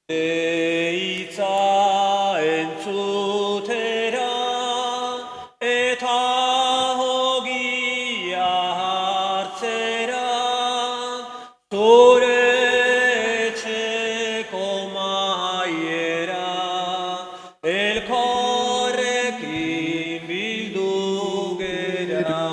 Deitza entzutera eta ogia hartzera, zure etxeko maiera, elkarrekin bildu gera.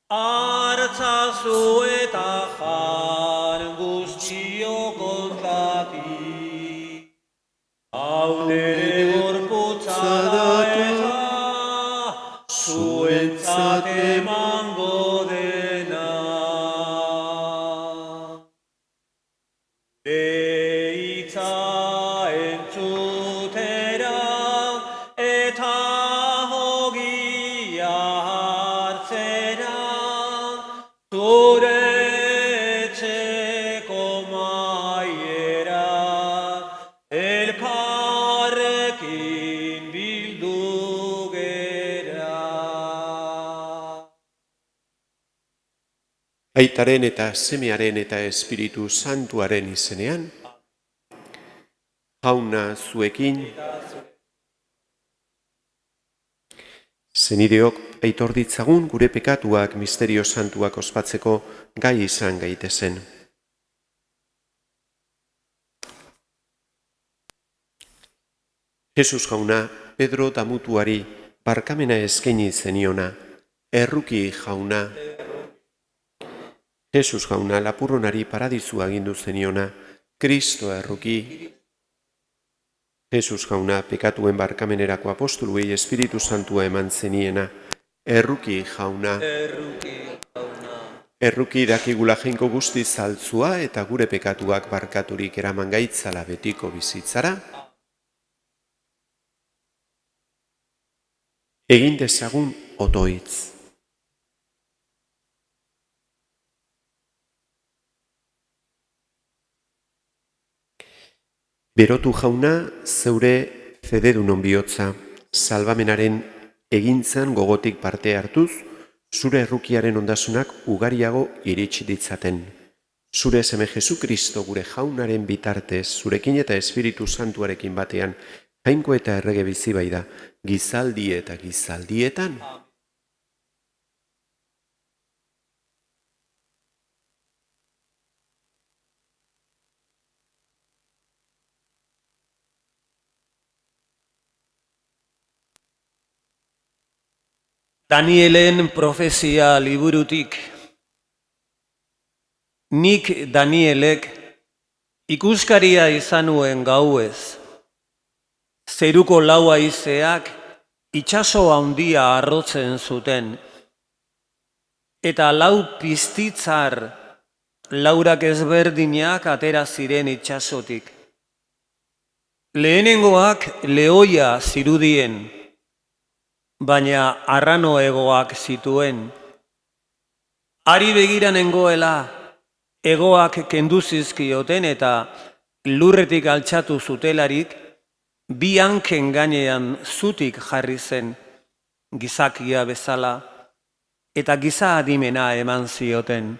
Artzazu eta jan guztiok ontatik, hau nire gorputza da eta zuentzat emango dena. Deitza entzutera eta ogia hartzera, zure etxeko maiera, elkarrekin bildu gera. Aitaren eta Semearen eta Espiritu Santuaren izenean, Jauna zuekin, senideok aitor ditzagun gure pekatuak misterio santuak ospatzeko gai izan gaitezen. Jesus jauna, Pedro damutuari barkamena eskaini zeniona, erruki jauna. Jesus jauna, lapurronari paradisu agindu zeniona, Kristo erruki. Jesus jauna, pekatuen barkamenerako apostoluei Espiritu Santua eman zeniena, erruki jauna. Erruki dakigula jainko guzti zaltzua eta gure pekatuak barkaturik eraman gaitzala betiko bizitzara. Egin dezagun otoitz. Berotu jauna, zeure fededunon bihotza, salbamenaren egintzan gogotik parte hartuz, zure errukiaren ondasunak ugariago iritsi ditzaten. Zure seme Jesu Kristo gure jaunaren bitartez, zurekin eta Espiritu Santuarekin batean, jainko eta errege bizi bai da, gizaldi eta gizaldietan. Danielen profezia liburutik. Nik Danielek ikuskaria izan nuen gauez. Zeruko lau haizeak itsaso handia arrotzen zuten. Eta lau piztitzar laurak ezberdinak atera ziren itsasotik. Lehenengoak lehoia zirudien, baina arrano egoak zituen. Ari begira nengoela, egoak kendu zizkioten eta lurretik altxatu zutelarik, bi hanken gainean zutik jarri zen, gizakia bezala, eta giza adimena eman zioten.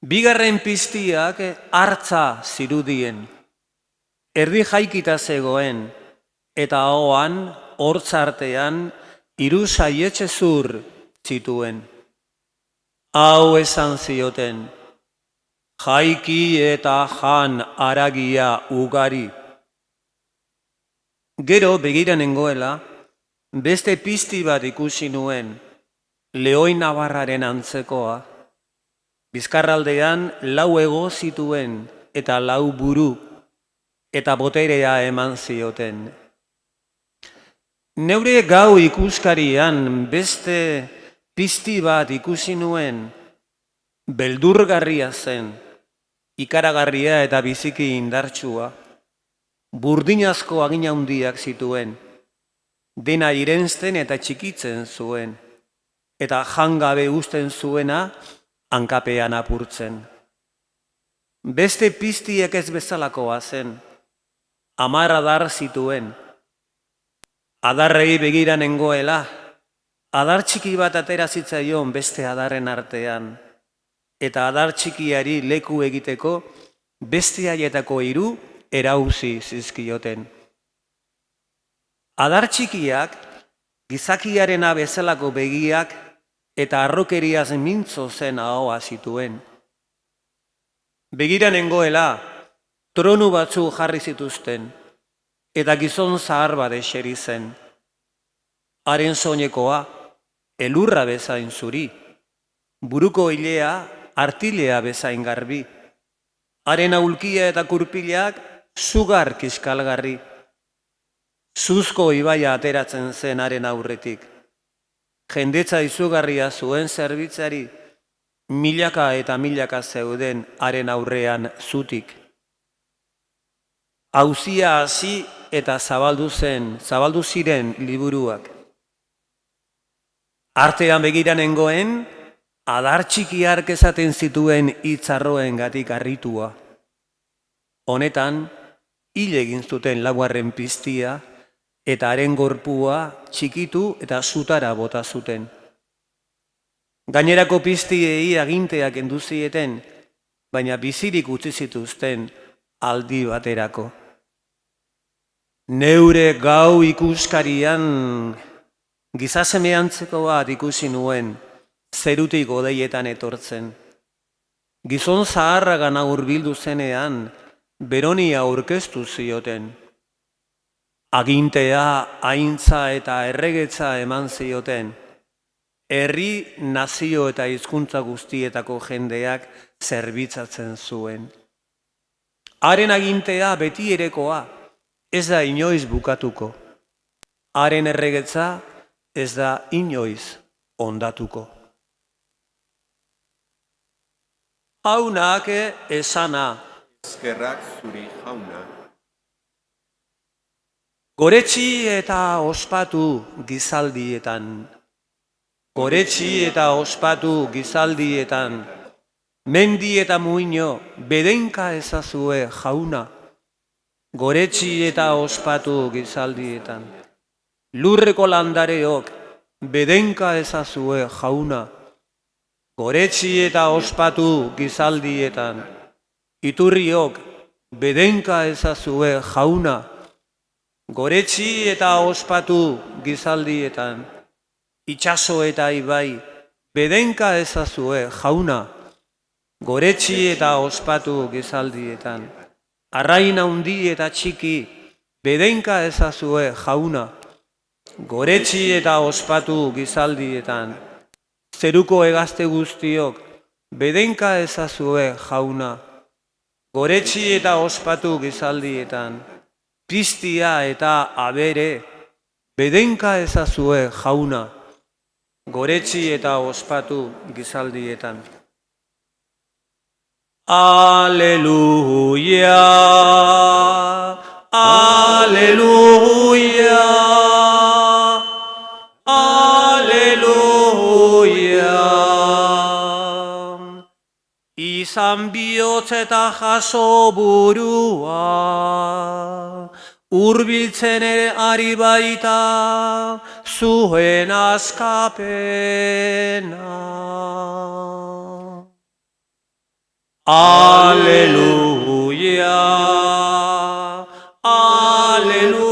Bigarren piztiak hartza zirudien, erdi jaikita zegoen, eta ahoan, hortzartean, 3 saietxe zur zituen. Hau esan zioten, jaiki eta jan haragia ugari. Gero begira nengoela, beste pizti bat ikusi nuen, lehoi nabarraren antzekoa. Bizkarraldean 4 hego zituen eta 4 buru, eta boterea eman zioten. Neure gau ikuskarian beste pizti bat ikusi nuen, beldurgarria zen, ikaragarria eta biziki indartsua, burdinazko hagin handiak zituen, dena irensten eta txikitzen zuen, eta jangabe uzten zuena hankapean apurtzen. Beste piztiek ez bezalakoa zen, 10 adar zituen. Adarrei begira nengoela, adar txiki bat atera zitzaion beste adarren artean. eta adar txikiari leku egiteko beste haietako 3 erauzi zizkioten. Adar txikiak gizakiarena bezalako begiak eta harrokeriaz mintzo zen ahoa zituen. Begira nengoela, tronu batzu jarri zituzten, eta gizon zahar bat eseri zen. Haren soinekoa, elurra bezain zuri, buruko hilea, artilea bezain garbi. Haren aulkia eta kurpilak sugar kiskalgarri. Zuzko ibaia ateratzen zen haren aurretik. Jendetza izugarria zuen zerbitzari, milaka eta milaka zeuden haren aurrean zutik. Auzia hasi eta zabaldu ziren liburuak. Artean begira nengoen, adar txikiark esaten zituen hitzarroengatik harritua. Honetan, hil egin zuten laugarren piztia, eta haren gorpua txikitu eta sutara bota zuten. Gainerako piztiei aginteak kendu zieten, baina bizirik utzi zituzten aldi baterako. Neure gau ikuskarian gizasemeantzeko bat ikusi nuen, zerutik odeietan etortzen. Gizon zaharragana hurbildu zenean, beronia aurkeztu zioten. Agintea, aintza eta erregetza eman zioten. Herri, nazio eta hizkuntza guztietako jendeak zerbitzatzen zuen. Haren agintea beti erekoa, ez da inoiz bukatuko. Haren erregetza ez da inoiz ondatuko. Jaunak esana. Eskerrak zuri jauna. Goretsi eta ospatu gizaldietan. Goretsi eta ospatu gizaldietan. Mendi eta muino bedenka ezazue jauna. Goretsi eta ospatu gizaldietan. Lurreko landareok bedenka ezazue jauna. Goretsi eta ospatu gizaldietan. Iturriok bedenka ezazue jauna. Goretsi eta ospatu gizaldietan. Itxaso eta ibai bedenka ezazue jauna. Goretsi eta ospatu gizaldietan. Arrain handi eta txiki bedenka ezazue jauna. Goretsi eta ospatu gizaldietan. Zeruko hegazte guztiok bedenka ezazue jauna. Goretsi eta ospatu gizaldietan. Piztia eta abere bedenka ezazue jauna. Goretsi eta ospatu gizaldietan. Aleluia, aleluia, aleluia. Izan bihotz eta jaso burua, hurbiltzen ere ari baita zuen askapena. Aleluia, aleluia,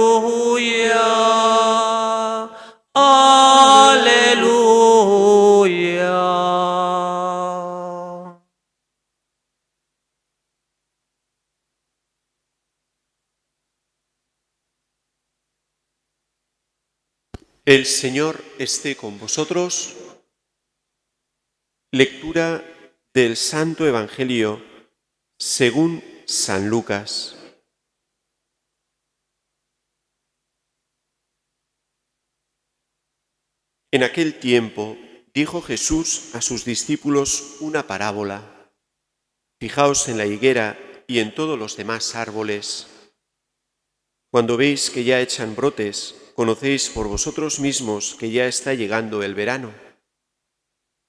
aleluia. El Señor esté con vosotros. Lectura del Santo Evangelio según San Lucas. En aquel tiempo dijo Jesús a sus discípulos una parábola. Fijaos en la higuera y en todos los demás árboles. Cuando veis que ya echan brotes, conocéis por vosotros mismos que ya está llegando el verano.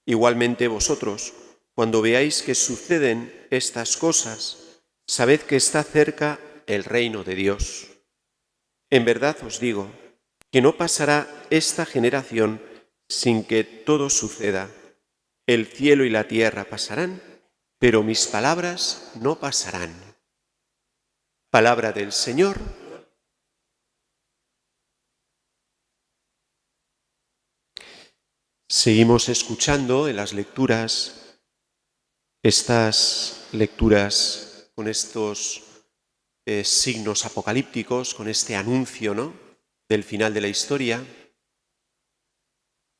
Igualmente vosotros, cuando veáis que suceden estas cosas, sabed que está cerca el reino de Dios. En verdad os digo que no pasará esta generación sin que todo suceda. El cielo y la tierra pasarán, pero mis palabras no pasarán. Palabra del Señor. Seguimos escuchando en las lecturas, estas lecturas con estos signos apocalípticos, con este anuncio, ¿no?, del final de la historia.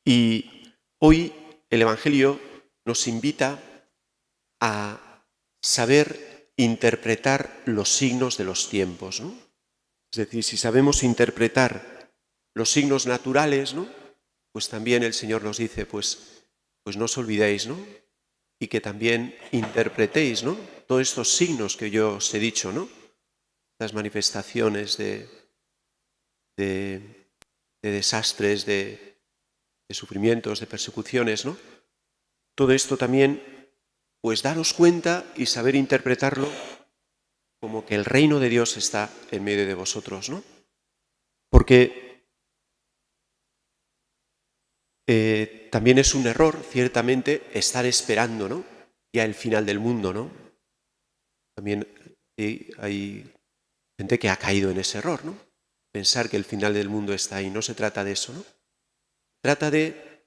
Y hoy el Evangelio nos invita a saber interpretar los signos de los tiempos, ¿no? Es decir, si sabemos interpretar los signos naturales, ¿no?, pues también el Señor nos dice, pues no os olvidéis, ¿no?, y que también interpretéis, ¿no?, todos estos signos que yo os he dicho, ¿no?, estas manifestaciones de desastres, de sufrimientos, de persecuciones, ¿no? Todo esto también, pues daros cuenta y saber interpretarlo como que el reino de Dios está en medio de vosotros, ¿no? Porque también es un error, ciertamente, estar esperando, ¿no?, ya el final del mundo, ¿no? También hay gente que ha caído en ese error, ¿no? Pensar que el final del mundo está ahí. No se trata de eso, ¿no? Trata de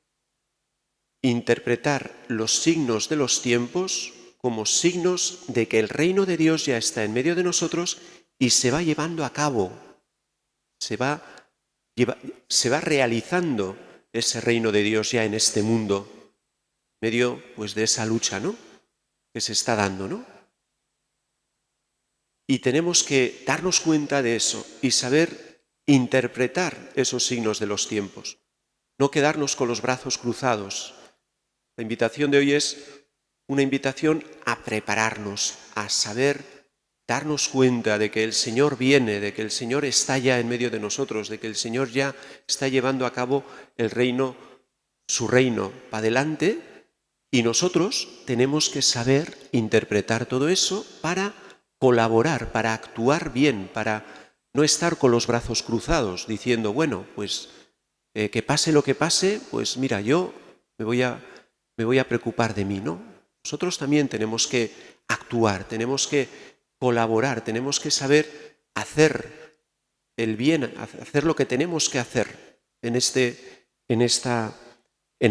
interpretar los signos de los tiempos como signos de que el reino de Dios ya está en medio de nosotros y se va llevando a cabo, se va realizando ese reino de Dios ya en este mundo, medio pues de esa lucha, ¿no?, que se está dando, ¿no? Y tenemos que darnos cuenta de eso y saber interpretar esos signos de los tiempos, no quedarnos con los brazos cruzados. La invitación de hoy es una invitación a prepararnos, a saber darnos cuenta de que el Señor viene, de que el Señor está ya en medio de nosotros, de que el Señor ya está llevando a cabo el reino, su reino, para adelante, y nosotros tenemos que saber interpretar todo eso para colaborar, para actuar bien, para no estar con los brazos cruzados, diciendo, bueno, pues que pase lo que pase, pues mira, yo me voy a preocupar de mí, ¿no? Nosotros también tenemos que actuar, tenemos que colaborar, tenemos que saber hacer el bien, hacer lo que tenemos que hacer en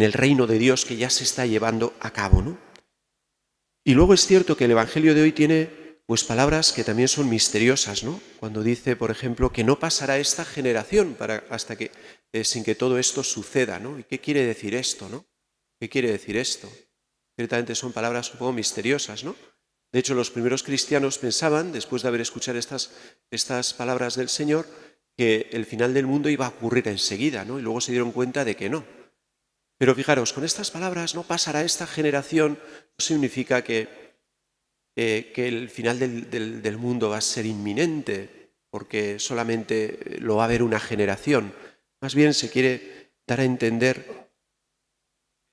el reino de Dios que ya se está llevando a cabo, ¿no? Y luego es cierto que el Evangelio de hoy tiene pues palabras que también son misteriosas, ¿no? Cuando dice, por ejemplo, que no pasará esta generación hasta que sin que todo esto suceda, ¿no? ¿Y qué quiere decir esto, no? ¿Qué quiere decir esto? Ciertamente son palabras un poco misteriosas, ¿no? De hecho, los primeros cristianos pensaban, después de haber escuchado estas palabras del Señor, que el final del mundo iba a ocurrir enseguida, ¿no? Y luego se dieron cuenta de que no. Pero fijaros, con estas palabras no pasará esta generación, no significa que el final del mundo va a ser inminente, porque solamente lo va a haber una generación. Más bien se quiere dar a entender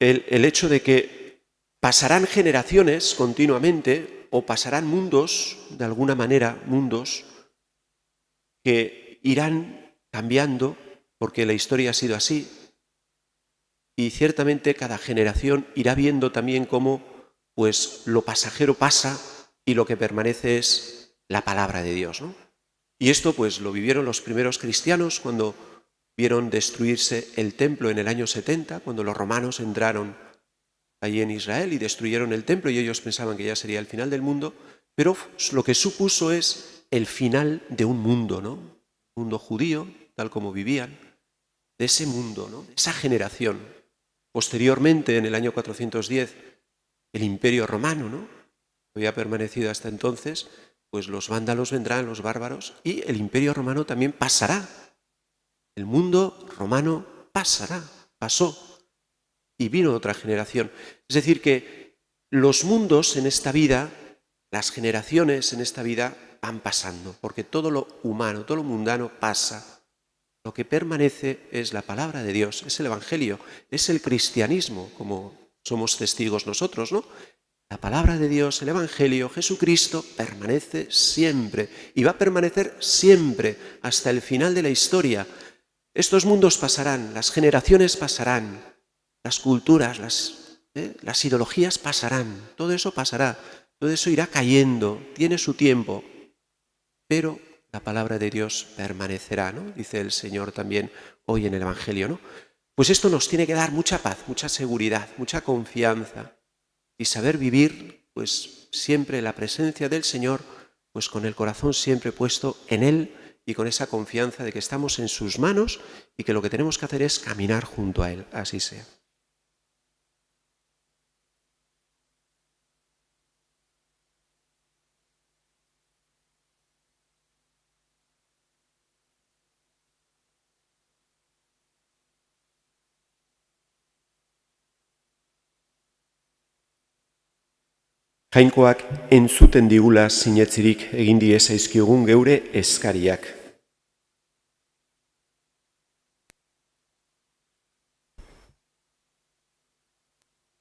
el hecho de que pasarán generaciones continuamente o pasarán mundos, de alguna manera, mundos que irán cambiando, porque la historia ha sido así, y ciertamente cada generación irá viendo también cómo pues lo pasajero pasa y lo que permanece es la palabra de Dios, ¿no? Y esto pues lo vivieron los primeros cristianos cuando vieron destruirse el templo en el año 70, cuando los romanos entraron allí en Israel y destruyeron el templo y ellos pensaban que ya sería el final del mundo, pero lo que supuso es el final de un mundo, ¿no? Un mundo judío, tal como vivían, de ese mundo, ¿no?, de esa generación. Posteriormente, en el año 410, el Imperio Romano, ¿no?, había permanecido hasta entonces, pues los vándalos vendrán, los bárbaros, y el Imperio Romano también pasará. El mundo romano pasará, pasó, y vino otra generación. Es decir, que los mundos en esta vida, las generaciones en esta vida van pasando, porque todo lo humano, todo lo mundano pasa. Lo que permanece es la palabra de Dios, es el Evangelio, es el cristianismo, como somos testigos nosotros, ¿no? La palabra de Dios, el Evangelio, Jesucristo, permanece siempre y va a permanecer siempre hasta el final de la historia. Estos mundos pasarán, las generaciones pasarán, las culturas, las ideologías pasarán, todo eso pasará, todo eso irá cayendo, tiene su tiempo, pero la palabra de Dios permanecerá, ¿no? Dice el Señor también hoy en el Evangelio, ¿no? Pues esto nos tiene que dar mucha paz, mucha seguridad, mucha confianza y saber vivir, pues siempre la presencia del Señor, pues con el corazón siempre puesto en Él y con esa confianza de que estamos en sus manos y que lo que tenemos que hacer es caminar junto a Él, así sea. Jainkoak entzuten digula sinetzirik egin die zaizkiogun geure eskariak.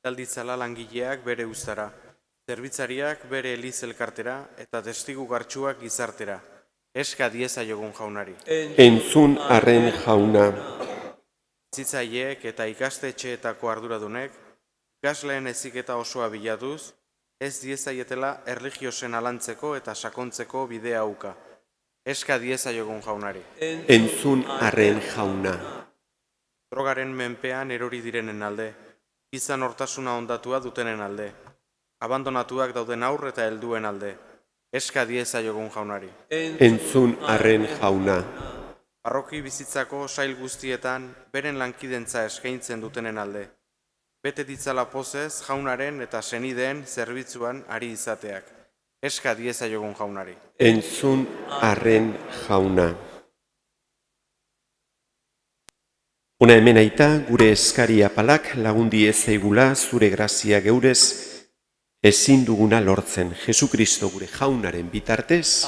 Alditzala langileak bere uztara, zerbitzariak bere eliz elkartera eta testigu gartxuak gizartera. Eska diezaiogun jaunari. Entzun arren jauna. Zitzaileek eta ikastetxeetako arduradunek, ikasleen heziketa osoa bilatuz, ez diezaietela erlijiosen alantzeko eta sakontzeko bidea uka. Eska diezaiogun jaunari. Entzun arren jauna. Drogaren menpean erori direnen alde, izan hortasuna ondatua dutenen alde, abandonatuak dauden aur eta helduen alde. Eska diezaiogun jaunari. Entzun arren jauna. Parroki bizitzako sail guztietan beren lankidentza eskaintzen dutenen alde. Bete ditzala pozez jaunaren eta senideen zerbitzuan ari izateak. Eska diezaiogun jaunari. Entzun arren jauna. Ona hemen aita, gure eskari apalak lagundi ezaigula zure grazia geurez ezin duguna lortzen. Jesukristo gure jaunaren bitartez.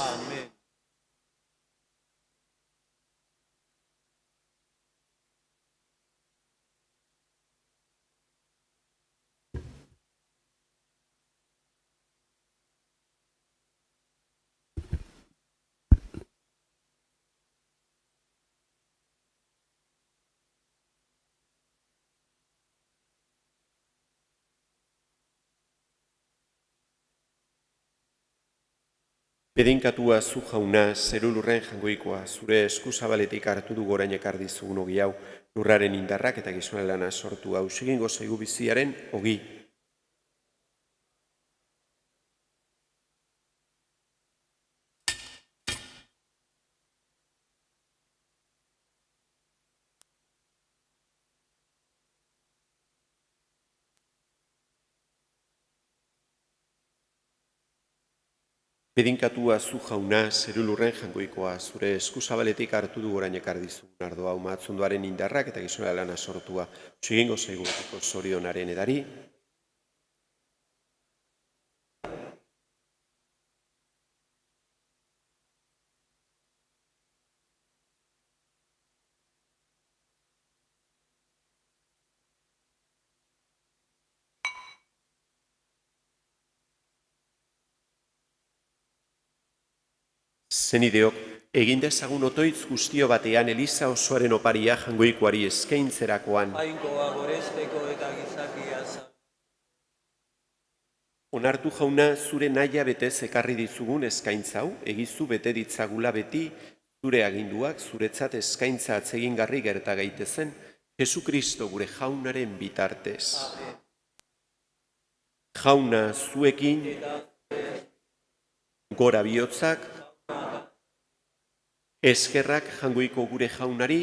Bedinkatua zu jauna, zeru lurren jangoikoa, zure eskuzabaletik hartu du gorain ekardi zugun ogi hau, lurraren indarrak eta gizonelana sortu hau, sigingo zaigu biziaren ogi. Bedinkatua zu jauna, zeru lurren jangoikoa, zure eskuzabaletik hartu du gorain ekardi zugun ardo hau, matzondoaren indarrak eta gizonelana sortua, sigingo zaigu betiko zorionaren edari. Zenideok, egin dezagun otoitz guztio batean Eliza osoaren oparia jangoikoari eskaintzerakoan. Jainkoa goresteko eta gizakia Onartu jauna, zure naia betez ekarri dizugun eskaintzau, egizu bete ditzagula beti, zure aginduak, zuretzat eskaintza atzegingarri gerta gaitezen, Jesukristo gure jaunaren bitartez. Jauna zuekin, gora bihotzak, eskerrak jangoiko gure jaunari,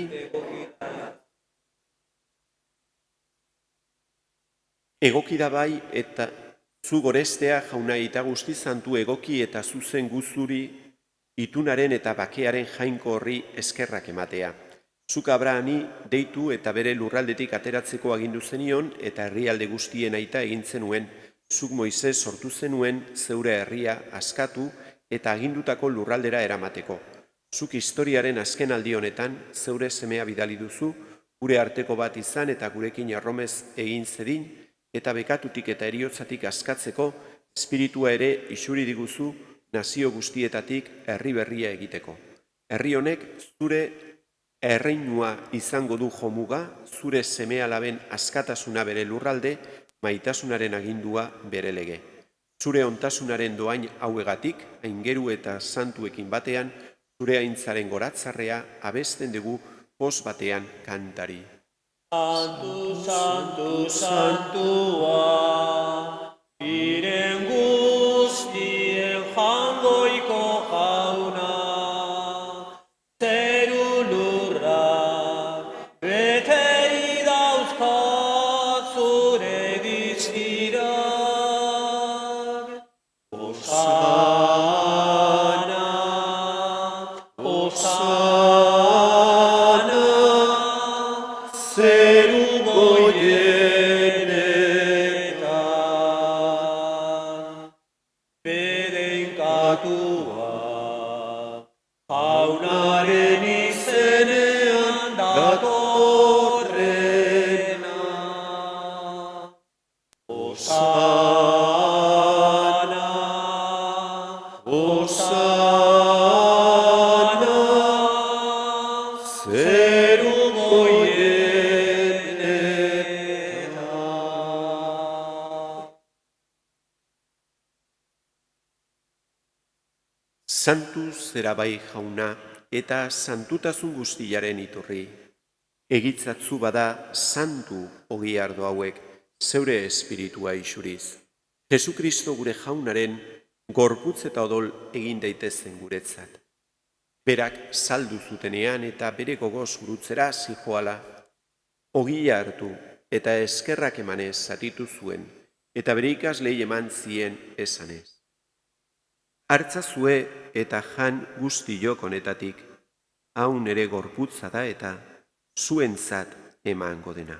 egoki da bai eta zu gorestea jauna eta guzti zantu egoki eta zuzen guzuri itunaren eta bakearen jainko horri eskerrak ematea. Zuk Abrahami deitu eta bere lurraldetik ateratzeko agindu zenion eta herrialde guztien aita egin zenuen, zuk Moises sortu zenuen zeure herria askatu eta agindutako lurraldera eramateko. Zuk historiaren azken aldi honetan zeure semea bidali duzu, gure arteko bat izan eta gurekin erromez egin zedin, eta bekatutik eta eriotzatik askatzeko, espiritua ere isuri diguzu nazio guztietatik herri berria egiteko. Herri honek zure erreinua izango du jomuga, zure seme alaben askatasuna bere lurralde, maitasunaren agindua bere lege. Zure ontasunaren doain hauegatik, aingeru eta santuekin batean, zure aintzaren goratzarrea abesten dugu poz batean kantari. Santu, santu, santua, iren guztien jangoiko jauna, zeru lurra, bete dauzka zure dizkirak. Osana, Osana, zeru goienetan, bedenkatua, jaunaren izenean datorrena. Osana, Osana, zeru goienetan. Santu zera bai jauna eta santutasun guztiaren iturri. Egitzatzu bada santu ogi ardo hauek zeure espiritua isuriz. Jesukristo gure jaunaren gorputz eta odol egin daitezen guretzat. Berak saldu zutenean eta bere gogoz gurutzera zijoala, ogia hartu eta eskerrak emanez zatitu zuen, eta bere ikaslei eman zien esanez. Hartzazue eta jan guztiok honetatik, hau nere gorputza da eta zuentzat emango dena.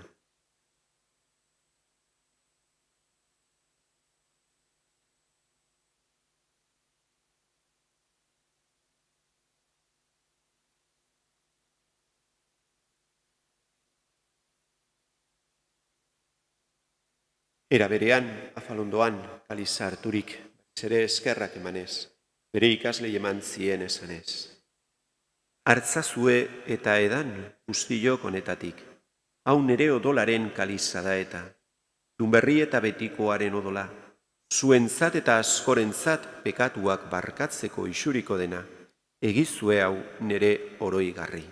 Era berean, afalondoan, kaliza harturik, ere eskerrak emanez, bere ikaslei eman zien esanez. Hartzazue eta edan guztiok honetatik, hau nere odolaren kaliza da eta, dunberri eta betikoaren odola, zuentzat eta askorentzat pekatuak barkatzeko isuriko dena, egizue hau nere oroigarri.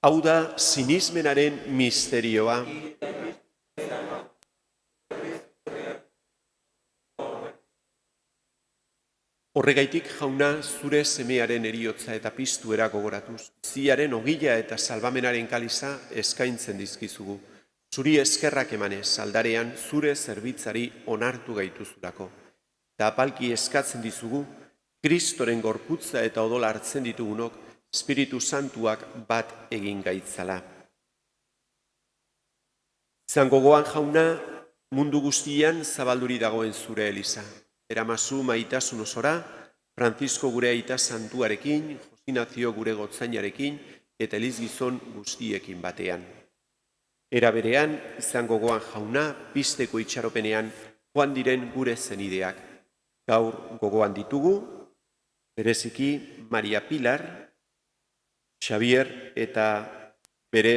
Hau da sinismenaren misterioa. Horregaitik jauna zure semearen eriotza eta piztuera gogoratuz, ziaren ogila eta salbamenaren kaliza eskaintzen dizkizugu. Zuri eskerrak emanez aldarean zure zerbitzari onartu gaituzurako. Eta apalki eskatzen dizugu, Kristoren gorputza eta odola hartzen ditugunok, Espiritu Santuak bat egin gaitzala. Izan gogoan jauna, mundu guztian zabalduri dagoen zure eliza. Eramazu maitasun osora, Francisco gure aita santuarekin, Josinazio gure gotzainarekin, eta elizgizon guztiekin batean. Era berean, izan gogoan jauna, pizteko itxaropenean, joan diren gure zenideak. Gaur gogoan ditugu, bereziki Maria Pilar, Xavier eta bere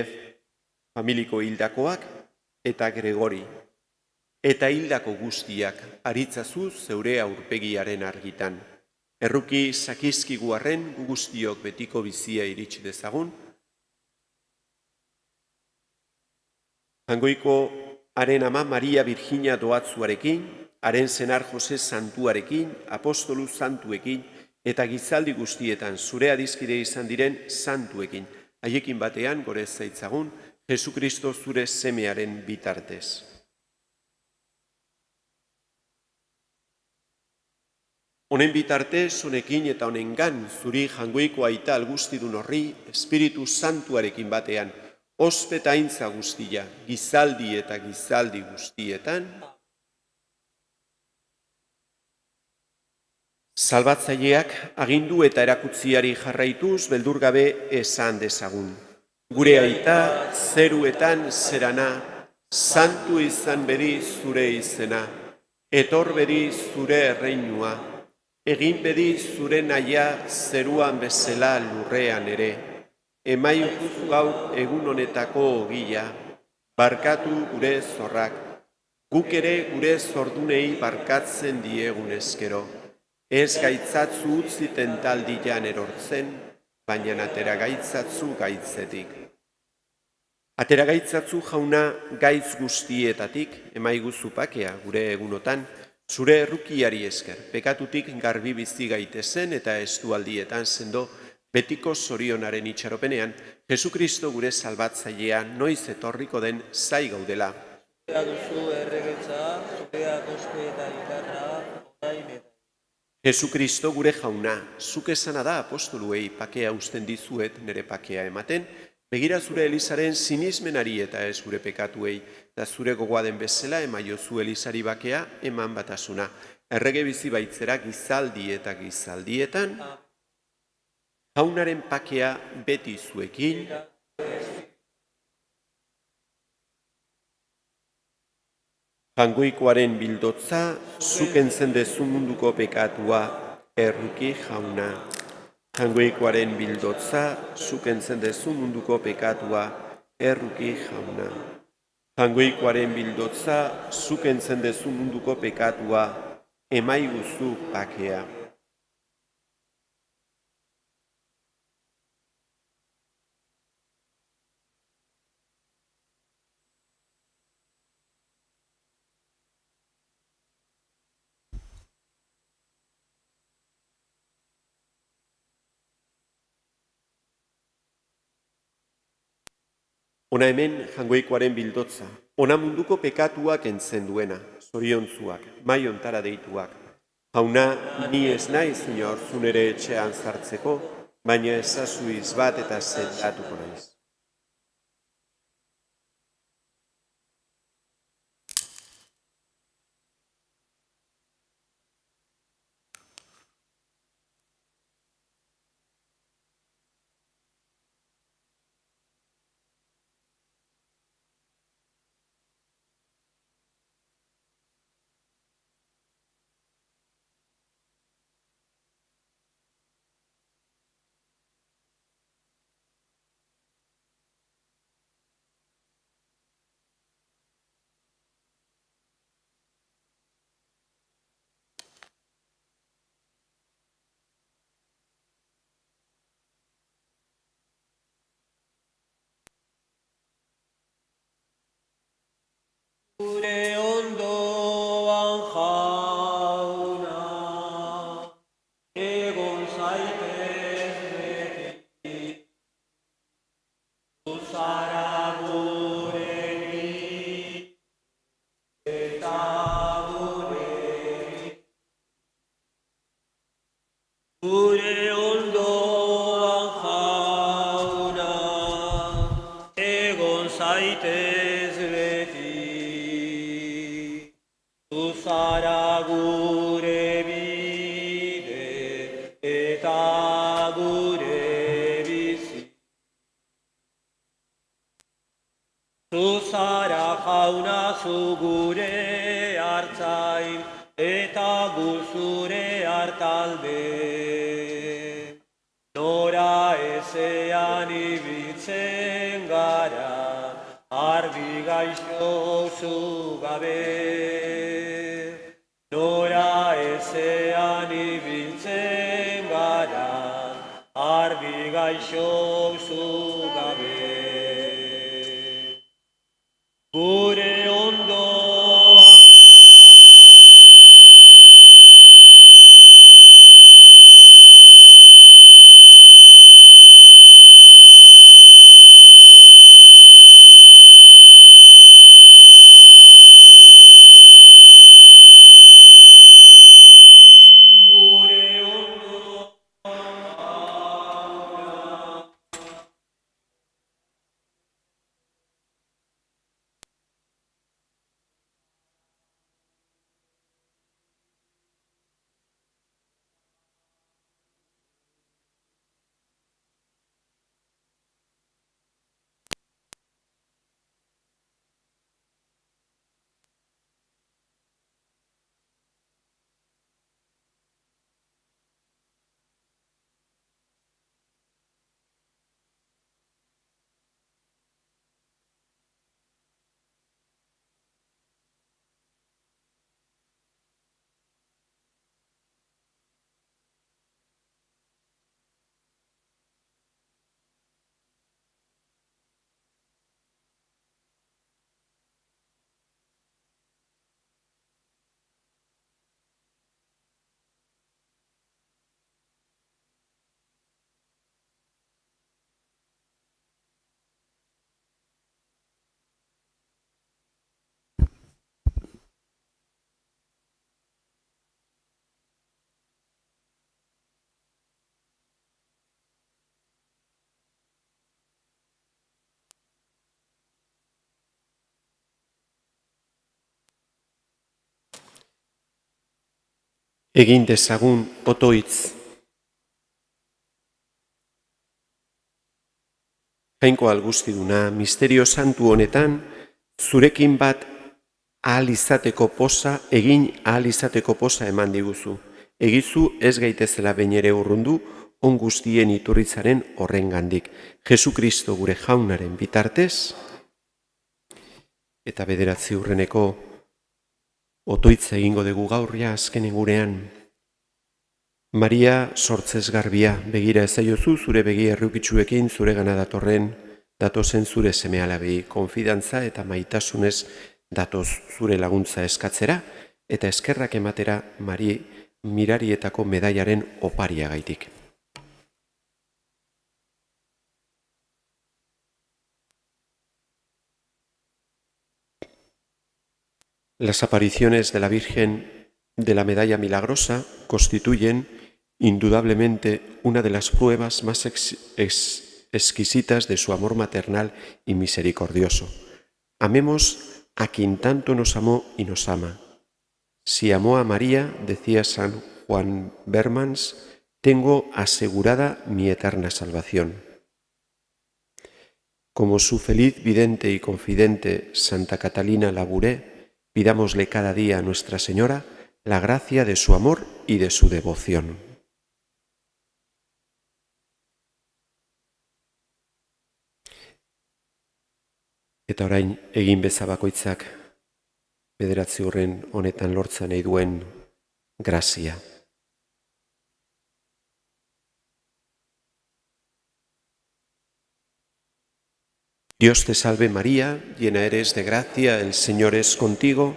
familiko hildakoak eta Gregori. Eta hildako guztiak aritzazu zeure aurpegiaren argitan. Erruki sakizkigu arren guztiok betiko bizia iritsi dezagun. Jangoiko haren ama Maria Virginia Doatzuarekin, haren senar Jose Santuarekin, apostolu santuekin, eta gizaldi guztietan zure adizkide izan diren santuekin, haiekin batean gorez zaitzagun, Jesukristo zure semearen bitartez. Honen bitartez, honekin eta honengan, zuri jangoiko aita algustidun horri, Espiritu Santuarekin batean, ospe eta aintza guztia, gizaldi eta gizaldi guztietan, salbatzaileak agindu eta erakutziari jarraituz beldurgabe esan dezagun. Gure aita zeruetan zerana, Santu izan bedi zure izena, etor bedi zure erreinua, egin bedi zure naia zeruan bezala lurrean ere. Emaiguzu gaur egun honetako ogia, barkatu gure zorrak, guk ere gure zordunei barkatzen diegun eskero. Ez gaitzatzu utzi tentaldian erortzen, baina atera gaitzatzu gaitzetik. Atera gaitzatzu jauna gaitz guztietatik, emaiguzu pakea gure egunotan, zure errukiari esker, pekatutik garbi bizi gaitezen eta estualdietan sendo betiko zorionaren itxaropenean, Jesukristo gure salbatzailea noiz etorriko den zai gaudela. Zurea duzu erregetza, zurea koste eta ikarra, orain eta. Jesukristo gure jauna, zuk esana da apostoluei pakea usten dizuet nire pakea ematen, begira zure Elizaren sinismenari eta ez gure pekatuei, da zure gogoa den bezala emaiozu Elizari bakea eman batasuna. Errege bizi baitzera gizaldi eta gizaldietan, jaunaren pakea beti zuekin, Jangoikoaren bildotza, zuk entzen dezu munduko pekatua, erruki jauna. Jangoikoaren bildotza, zuk entzen dezu munduko pekatua, erruki jauna. Jangoikoaren bildotza, zuk entzen dezu munduko pekatua, emaiguzu pakea. Ona hemen jangoikoaren bildotza, ona munduko pekatuak entzen duena, zoriontzuak, maiontara deituak. Jauna, ni ez naiz, Señor, zunere etxean sartzeko, baina ezazu izbat eta sentatuko naiz. Gure ondoan jauna, egon zaitez beti, zu zara gurekin, eta gurekin. Gure ondoan jauna, egon zaitez beti, zu zara gure bide eta gure bizi. Zu zara jauna zu gure hartzain eta gu zure hartalde. Nora ezean ibiltzen gara, argi gaixo zu gabe. Nora ezean ibiltzen gara, argi gaixo zu gabe. Gure ondoan Egin dezagun otoitz. Jainko algustiduna, misterio santu honetan, zurekin bat ahal izateko poza, egin ahal izateko poza eman diguzu. Egizu ez gaitezela behin ere urrundu, on guztien iturritzaren horrengandik. Jesukristo gure jaunaren bitartez, eta 9 urreneko otoitza egingo dugu gaurria azkenen gurean. Maria sortzez garbia, begira ezaiozu zure begi errukitsuekin zure gana datozen zure seme-alabei, konfidantza eta maitasunez datoz zure laguntza eskatzera eta eskerrak ematera mirarietako medaiaren opariagaitik. Las apariciones de la Virgen de la Medalla Milagrosa constituyen indudablemente una de las pruebas más exquisitas de su amor maternal y misericordioso. Amemos a quien tanto nos amó y nos ama. Si amó a María, decía San Juan Bermans, tengo asegurada mi eterna salvación. Como su feliz vidente y confidente Santa Catalina Labouré, pidámosle cada día a Nuestra Señora la gracia de su amor y de su devoción. Eta orain egin beza bakoitzak 9 urren honetan lortzen nahi duen grazia. Dios te salve María, llena eres de gracia, el Señor es contigo,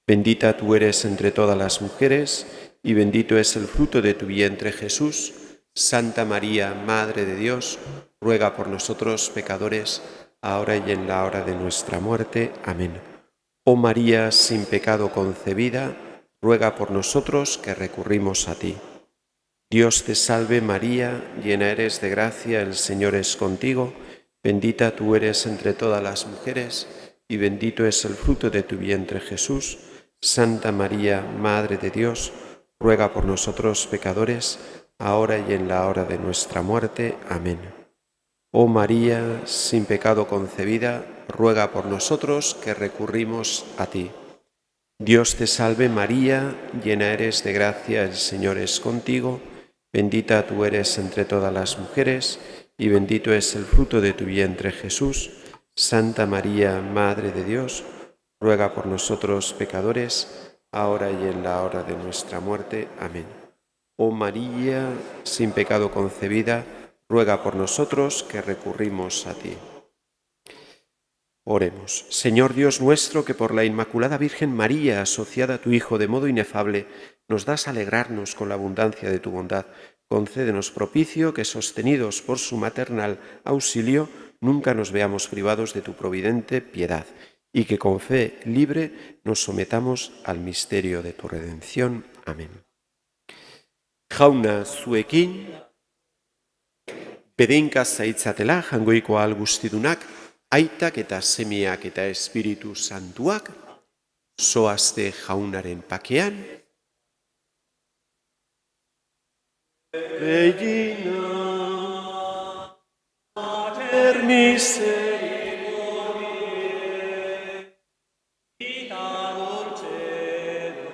bendita tú eres entre todas las mujeres y bendito es el fruto de tu vientre Jesús. Santa María, Madre de Dios, ruega por nosotros pecadores, ahora y en la hora de nuestra muerte. Amén. Oh María, sin pecado concebida, ruega por nosotros que recurrimos a ti. Dios te salve María, llena eres de gracia, el Señor es contigo, bendita tú eres entre todas las mujeres y bendito es el fruto de tu vientre Jesús. Santa María, Madre de Dios, ruega por nosotros pecadores, ahora y en la hora de nuestra muerte. Amén. Oh María, sin pecado concebida, ruega por nosotros que recurrimos a ti. Dios te salve María, llena eres de gracia, el Señor es contigo, bendita tú eres entre todas las mujeres y bendito es el fruto de tu vientre Jesús. Santa María, Madre de Dios, ruega por nosotros pecadores, ahora y en la hora de nuestra muerte. Amén. Oh María, sin pecado concebida, ruega por nosotros que recurrimos a ti. Oremos. Señor Dios nuestro, que por la Inmaculada Virgen María, asociada a tu Hijo de modo inefable, nos das alegrarnos con la abundancia de tu bondad, concédenos propicio que, sostenidos por su maternal auxilio, nunca nos veamos privados de tu providente piedad, y que con fe libre nos sometamos al misterio de tu redención. Amén. Jauna zuekin, bedeinka zaitzatela jangoiko ahal guztidunak, aitak eta semeak eta Espiritu Santuak, zoazte jaunaren pakean. Regina, Mater misericordiae, vita dulcedo,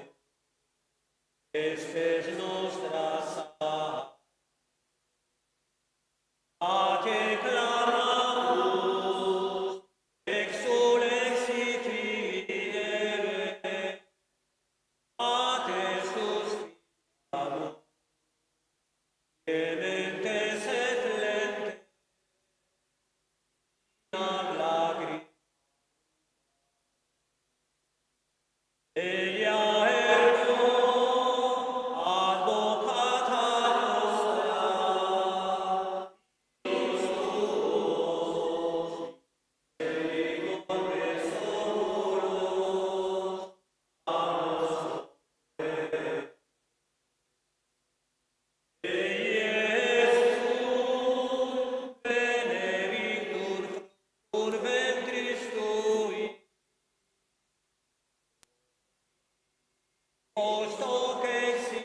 estes nostra a te clamamus, exulexit fidere, a te suspiramus, clementes et lentes, in lacrimae. Eia ergo advocata nostra, posto che si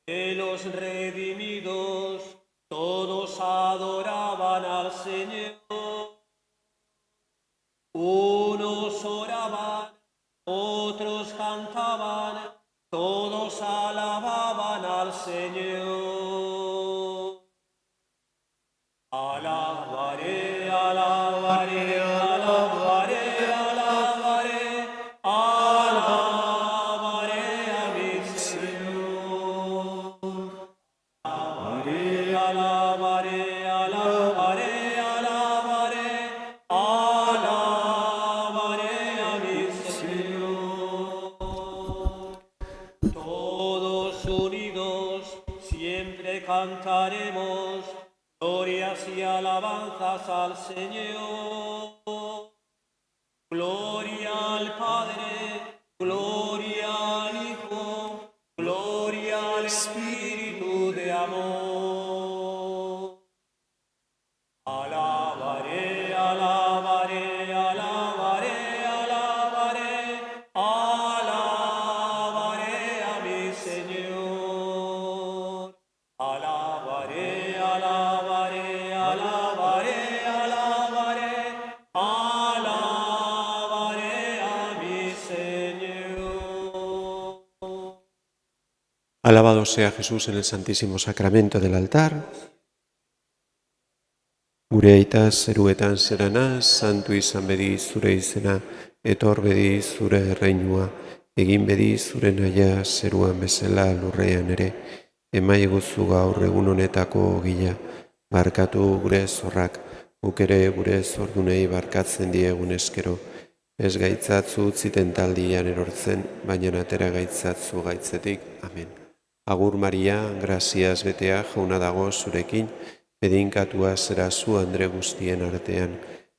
de los redimidos, todos adoraban al Señor. Unos oraban, otros cantaban, todos alababan al Señor. Alabaré, alabaré, alabaré, alabaré, alabaré a mi Señor. Alabaré, alabaré, alabaré, alabaré, alabaré a mi Señor. Todos unidos siempre cantaremos glorias y alabanzas al Señor. Gloria al Padre, gloria al Hijo, gloria al Espíritu de amor. Alabaré, alabaré, alabaré, alabaré, alabaré a mi Señor. Alabaré, alabaré, alabaré, alabaré, alabaré a mi Señor. Alabado sea Jesús en el Santísimo Sacramento del altar. Gure aita zeruetan zerana, santu izan bedi zure izena, etor bedi zure erreinua, egin bedi zure naia zeruan bezala lurrean ere, emaiguzu gaur egun honetako gila, barkatu gure zorrak, guk ere gure zordunei barkatzen diegun eskero, ez gaitzatzu utziten taldian erortzen, baina atera gaitzatzu gaitzetik. Amen. Agur Maria, graziaz betea jauna dago zurekin, bedinkatua zera zu Andre guztien artean,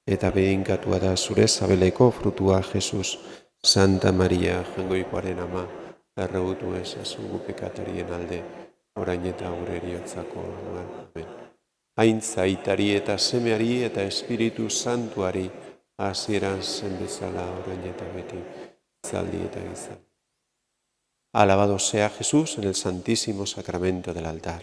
eta bedinkatua da zure zabeleko frutua Jesus. Santa Maria, jengoikoaren ama, erregutu ezazu gu pekatarien alde, orain eta gure eriotzako orduan. Amen. Aintza aitari eta semeari eta Espiritu Santuari, hasieran zen bezala orain eta beti, zaldi eta gizaldi. Alabado sea Jesús en el Santísimo Sacramento del altar.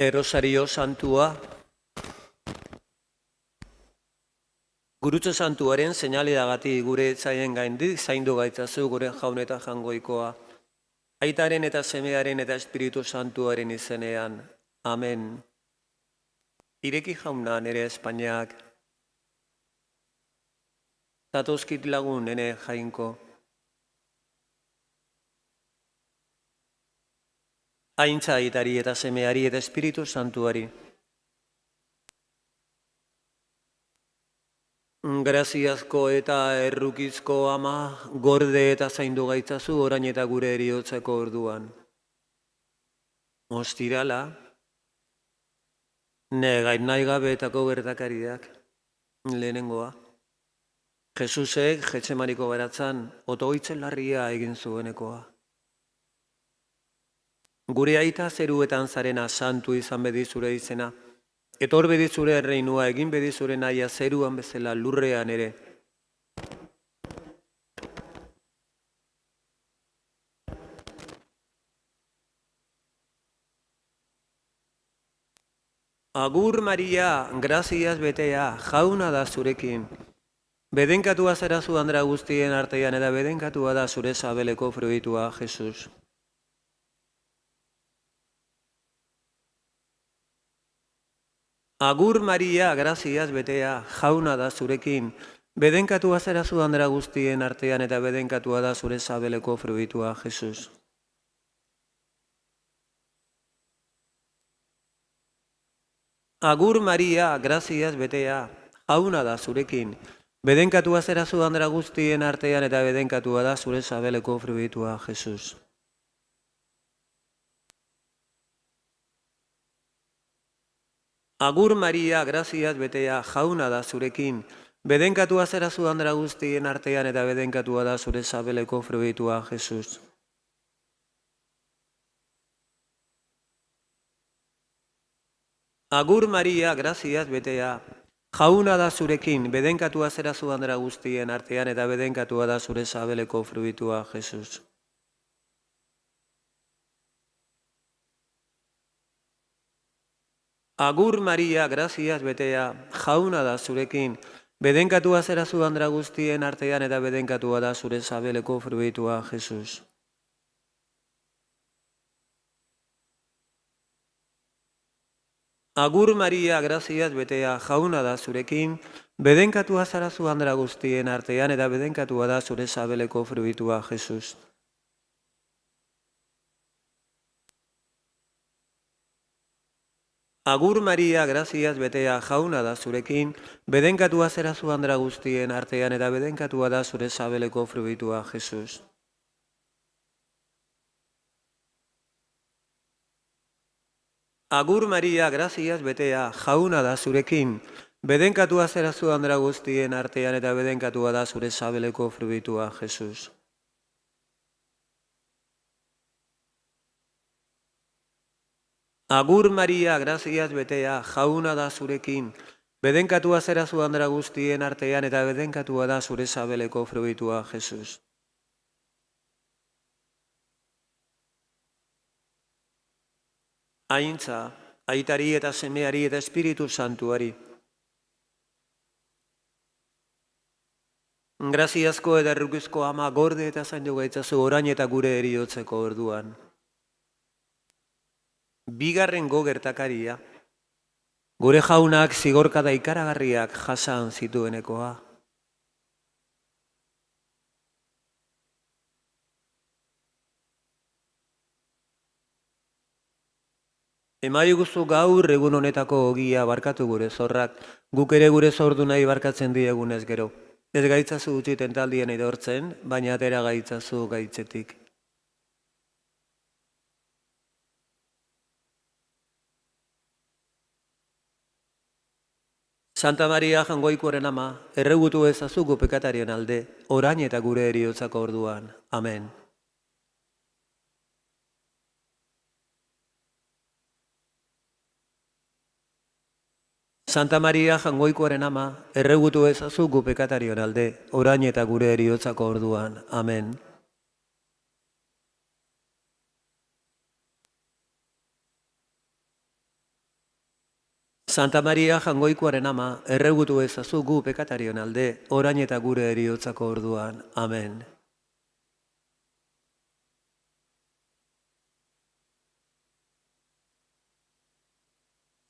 Errosario santua, Gurutze santuaren seinalidagatik gure etzaien gaindik zaindu gaitzazu gure jaun eta jangoikoa. Aitaren eta semearen eta Espiritu Santuaren izenean. Amen. Ireki jauna nere Espainiak. Zatozkit lagun nene jainko. Aintza aitari eta semeari eta Espiritu Santuari. Graziazko eta errukizko ama, gorde eta zaindu gaitzazu orain eta gure eriotzeko orduan. Ostirala, negain nahi gabetako gertakariak, lehenengoa. Jesusek Getsemaniko baratzan otoitzen larria egin zuenekoa. Gure aita zeruetan zarena santu izan bedi zure izena, etor bedi zure erreinua egin bedi zure nahia zeruan bezala lurrean ere. Agur Maria, graziaz betea, jauna da zurekin. Bedenkatua zara zu andra guztien artean eta bedenkatua da zure sabeleko fruitua, Jesus. Agur Maria, graziaz betea, jauna da zurekin. Bedenkatua zara zu andra guztien artean eta bedenkatua da zure sabeleko fruitua, Jesus. Agur Maria, graziaz betea, jauna da zurekin. Bedenkatua zara zu andra guztien artean eta bedenkatua da zure sabeleko fruitua, Jesus. Agur Maria, graziaz betea, jauna da zurekin. Bedenkatua zara zu andra guztien artean eta bedenkatua da zure sabeleko fruitua, Jesus. Agur Maria, graziaz betea, jauna da zurekin, bedenkatua zara zu andra guztien artean eta bedenkatua da zure sabeleko fruitua, Jesus. Agur Maria, graziaz betea, jauna da zurekin, bedenkatua zara zu andra guztien artean eta bedenkatua da zure sabeleko fruitua, Jesus. Agur Maria, graziaz betea, jauna da zurekin, bedenkatua zara zu andra guztien artean eta bedenkatua da zure sabeleko fruitua, Jesus. Agur Maria, graziaz betea, jauna da zurekin, bedenkatua zara zu andra guztien artean eta bedenkatua da zure sabeleko fruitua, Jesus. Agur Maria, graziaz betea, jauna da zurekin, bedenkatua zara zu andra guztien artean eta bedenkatua da zure sabeleko fruitua, Jesus. Agur Maria, graziaz betea, jauna da zurekin, bedenkatua zara zu andra guztien artean eta bedenkatua da zure sabeleko fruitua, Jesus. Aintza, aitari eta semeari eta Espiritu Santuari. Graziazko eta errukizko ama gorde eta zaindu gaitzazu orain eta gure eriotzeko orduan. Bigarrengo gertakaria, gure jaunak zigorkada ikaragarriak jasan zituenekoa. Emaiguzu gaur egun honetako ogia barkatu gure zorrak, guk ere gure zordu nahi barkatzen diegunez gero. Ez gaitzazu utzi tentaldien idortzen, baina atera gaitzazu gaitzetik. Santa Maria Jangoikoaren ama, erregutu ezazuko pekatarien alde, orain eta gure eriotzako orduan. Amen. Santa Maria Jangoikoaren ama, erregutu ezazuko pekatarien alde, orain eta gure eriotzako orduan. Amen. Santa Maria Jangoikoaren ama, erregutu ezazu gu pekatarion alde, orain eta gure heriotzako orduan. Amen.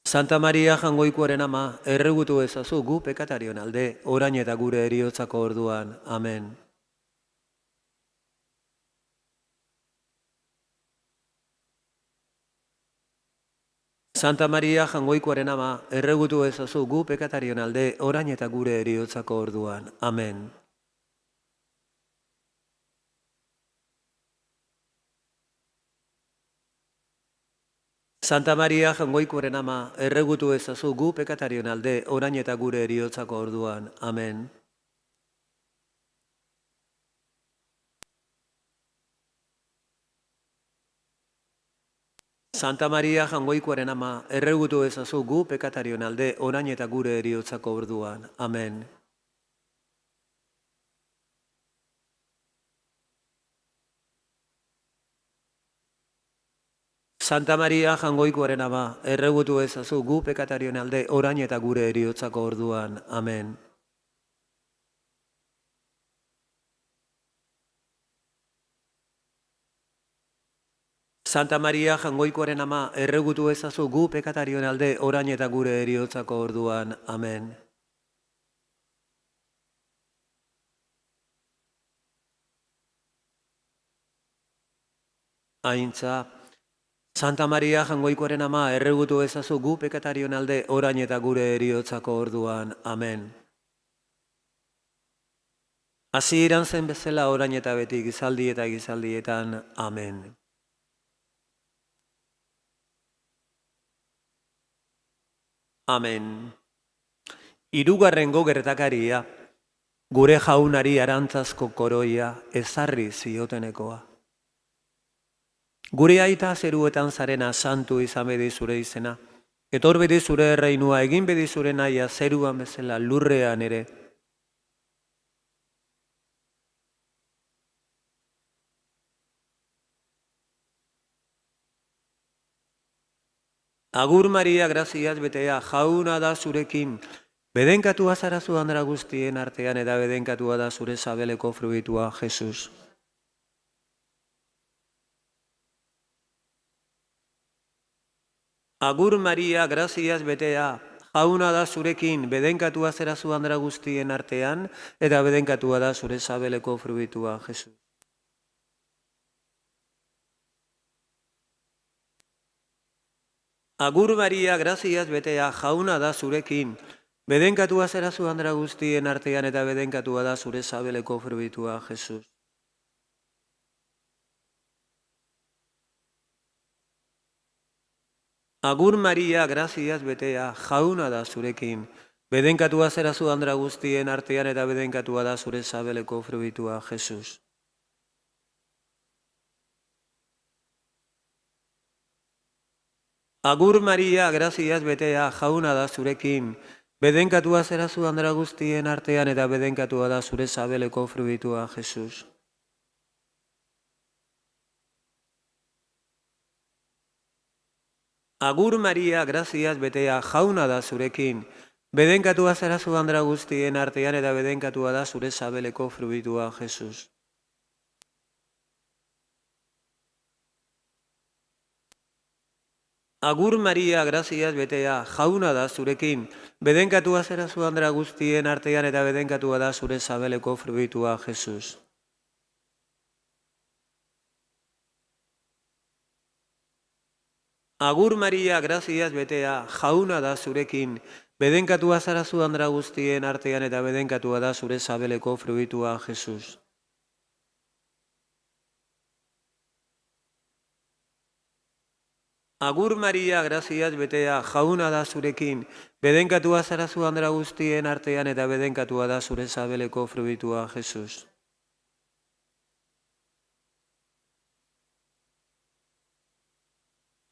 Santa Maria Jangoikoaren ama, erregutu ezazu gu pekatarion alde, orain eta gure heriotzako orduan. Amen. Santa Maria Jangoikoaren ama, erregutu ezazu gu pekatarion alde, orain eta gure heriotzako orduan. Amen. Santa Maria Jangoikoaren ama, erregutu ezazu gu pekatarion alde, orain eta gure heriotzako orduan. Amen. Santa Maria Jangoikoaren ama, erregutu ezazu gu pekatarion alde, orain eta gure heriotzako orduan. Amen. Santa Maria Jangoikoaren ama, erregutu ezazu gu pekatarion alde, orain eta gure heriotzako orduan. Amen. Santa Maria Jangoikoaren ama, erregutu ezazu gu pekatarion alde, orain eta gure heriotzako orduan. Amen. Aintza, Santa Maria Jangoikoaren ama, erregutu ezazu gu pekatarion alde, orain eta gure heriotzako orduan. Amen. Hasieran zen bezala orain eta beti gizaldi eta gizaldietan. Amen. Amen. Hirugarrengo gertakaria, gure jaunari arantzazko koroia ezarri ziotenekoa. Gure aita zeruetan zarena santu izan bedi zure izena, etor bedi zure erreinua, egin bedi zure naia zeruan bezala lurrean ere. Agur Maria, graziaz betea, jauna da zurekin, bedenkatua zara zu handra guztien artean, eta bedenkatua da zure sabeleko fruitua, Jesus. Agur Maria, graziaz betea, jauna da zurekin, bedenkatua zara zu handra guztien artean, eta bedenkatua da zure sabeleko fruitua, Jesus. Agur Maria, graziaz betea, jauna da zurekin, bedenkatua zara zu handra guztien artean, eta bedenkatua da zure sabeleko fruitua, Jesus. Agur Maria, graziaz betea, jauna da zurekin, bedenkatua zara zu handra guztien artean, eta bedenkatua da zure sabeleko fruitua, Jesus. Agur Maria, graziaz betea, jauna da zurekin, bedenkatua zara zu handra guztien artean, eta bedenkatua da zure sabeleko fruitua, Jesus. Agur Maria, graziaz betea, jauna da zurekin, bedenkatua zara zu handra guztien artean, eta bedenkatua da zure sabeleko fruitua, Jesus. Agur Maria, graziaz betea, jauna da zurekin, bedenkatua zara zu handra guztien artean, eta bedenkatua da zure sabeleko fruitua, Jesus. Agur Maria, graziaz betea, jauna da zurekin, bedenkatua zara zu handra guztien artean, eta bedenkatua da zure sabeleko fruitua, Jesus. Agur Maria, graziaz betea, jauna da zurekin, bedenkatua zara zu handra guztien artean, eta bedenkatua da zure sabeleko fruitua, Jesus.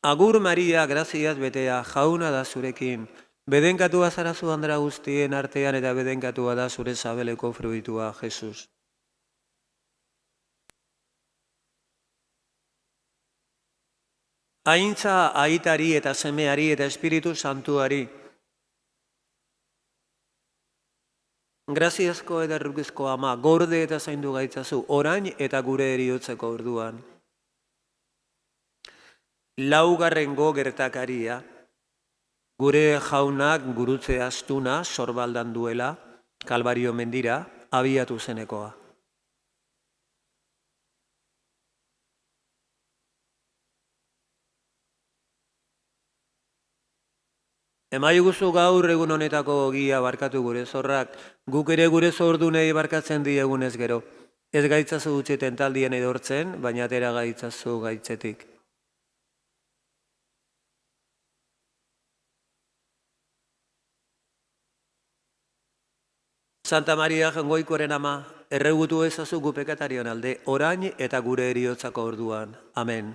Agur Maria, graziaz betea, jauna da zurekin, bedenkatua zara zu handra guztien artean, eta bedenkatua da zure sabeleko fruitua, Jesus. Aintza aitari eta semeari eta Espiritu Santuari, Graziazko eta errukizko ama, gorde eta zaindu gaitzazu, orain eta gure eriotzeko orduan. Laugarrengo gertakaria, gure jaunak gurutze astuna sorbaldan duela, Kalbario mendira, abiatu zenekoa. Emaiguzu gaur egun honetako ogia barkatu gure zorrak, guk ere gure zordunei barkatzen diegunez gero. Ez gaitzazu utxeten taldien edortzen, baina atera gaitzazu gaitzetik. Santa Maria Jangoikoaren ama, erregutu ezazu gu pekatarion alde, orain eta gure eriotzako orduan. Amen.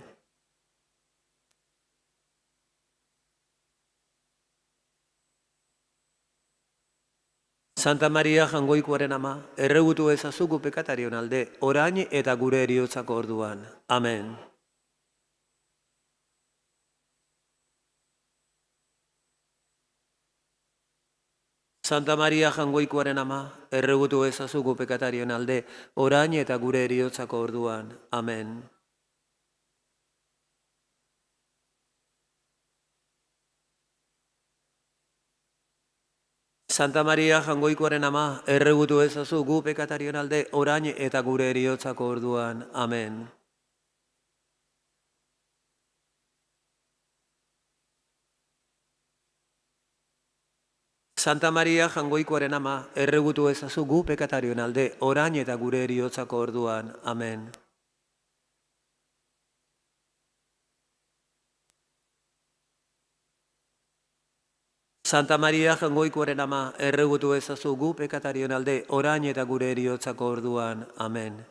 Santa Maria Jangoikoaren ama, erregutu ezazu gu pekatarion alde, orain eta gure eriotzako orduan. Amen. Santa Maria Jangoikoaren ama, erregutu ezazu gu pekatarion alde, orain eta gure eriotzako orduan. Amen. Santa Maria Jangoikoaren ama, erregutu ezazu gu pekatarion alde, orain eta gure eriotzako orduan. Amen. Santa Maria Jangoikoaren ama, erregutu ezazu gu pekatarion alde, orain eta gure eriotzako orduan. Amen. Santa Maria Jangoikoaren ama, erregutu ezazu gu pekatarion alde, orain eta gure eriotzako orduan. Amen.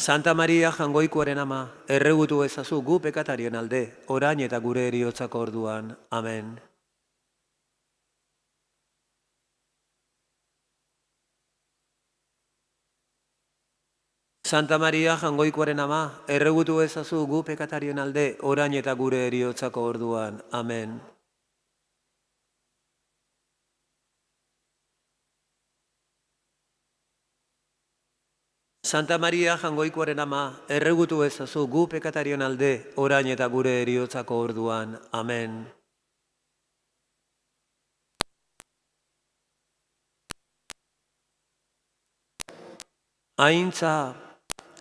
Santa Maria Jangoikoaren ama, erregutu ezazu gu pekatarion alde, orain eta gure eriotzako orduan. Amen. Santa Maria Jangoikoaren ama, erregutu ezazu gu pekatarion alde, orain eta gure eriotzako orduan. Amen. Santa Maria Jangoikoaren ama, erregutu ezazu gu pekatarion alde, orain eta gure eriotzako orduan. Amen. Aintza,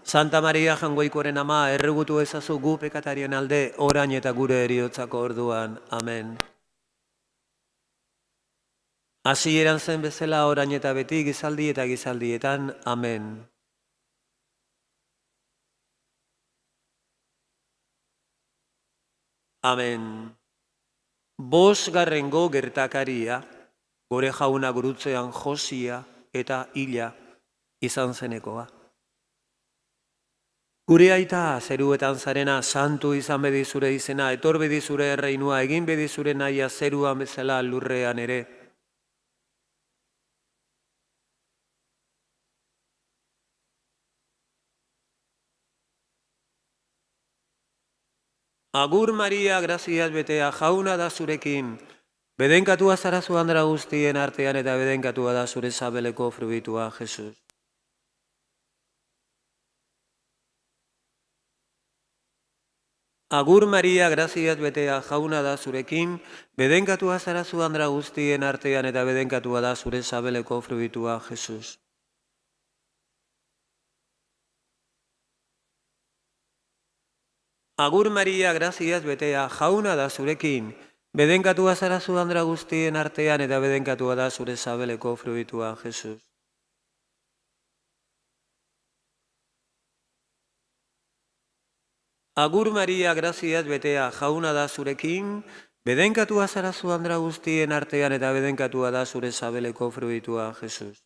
Santa Maria Jangoikoaren ama, erregutu ezazu gu pekatarion alde, orain eta gure eriotzako orduan. Amen. Hasieran zen bezala orain eta beti gizaldi eta gizaldietan. Amen. Amen. Bosgarrengo gertakaria, gore jauna gurutzean Josia eta hila izan zenekoa. Gure aita zeruetan zarena, santu izan bedi zure izena, etor bedi zure erreinua, egin bedi zure nahia zeruan bezala lurrean ere. Agur Maria, graziaz betea, jauna da zurekin. Bedenkatua zara zu handra guztien artean eta bedenkatua da zure sabeleko fruitua, Jesus. Agur Maria, graziaz betea, jauna da zurekin. Bedenkatua zara zu handra guztien artean eta bedenkatua da zure sabeleko fruitua, Jesus. Agur Maria, graziaz betea, jauna da zurekin, bedenkatua zara zu handra guztien artean eta bedenkatua da zure sabeleko fruitua, Jesus. Agur Maria, graziaz betea, jauna da zurekin, bedenkatua zara zu handra guztien artean eta bedenkatua da zure sabeleko fruitua, Jesus.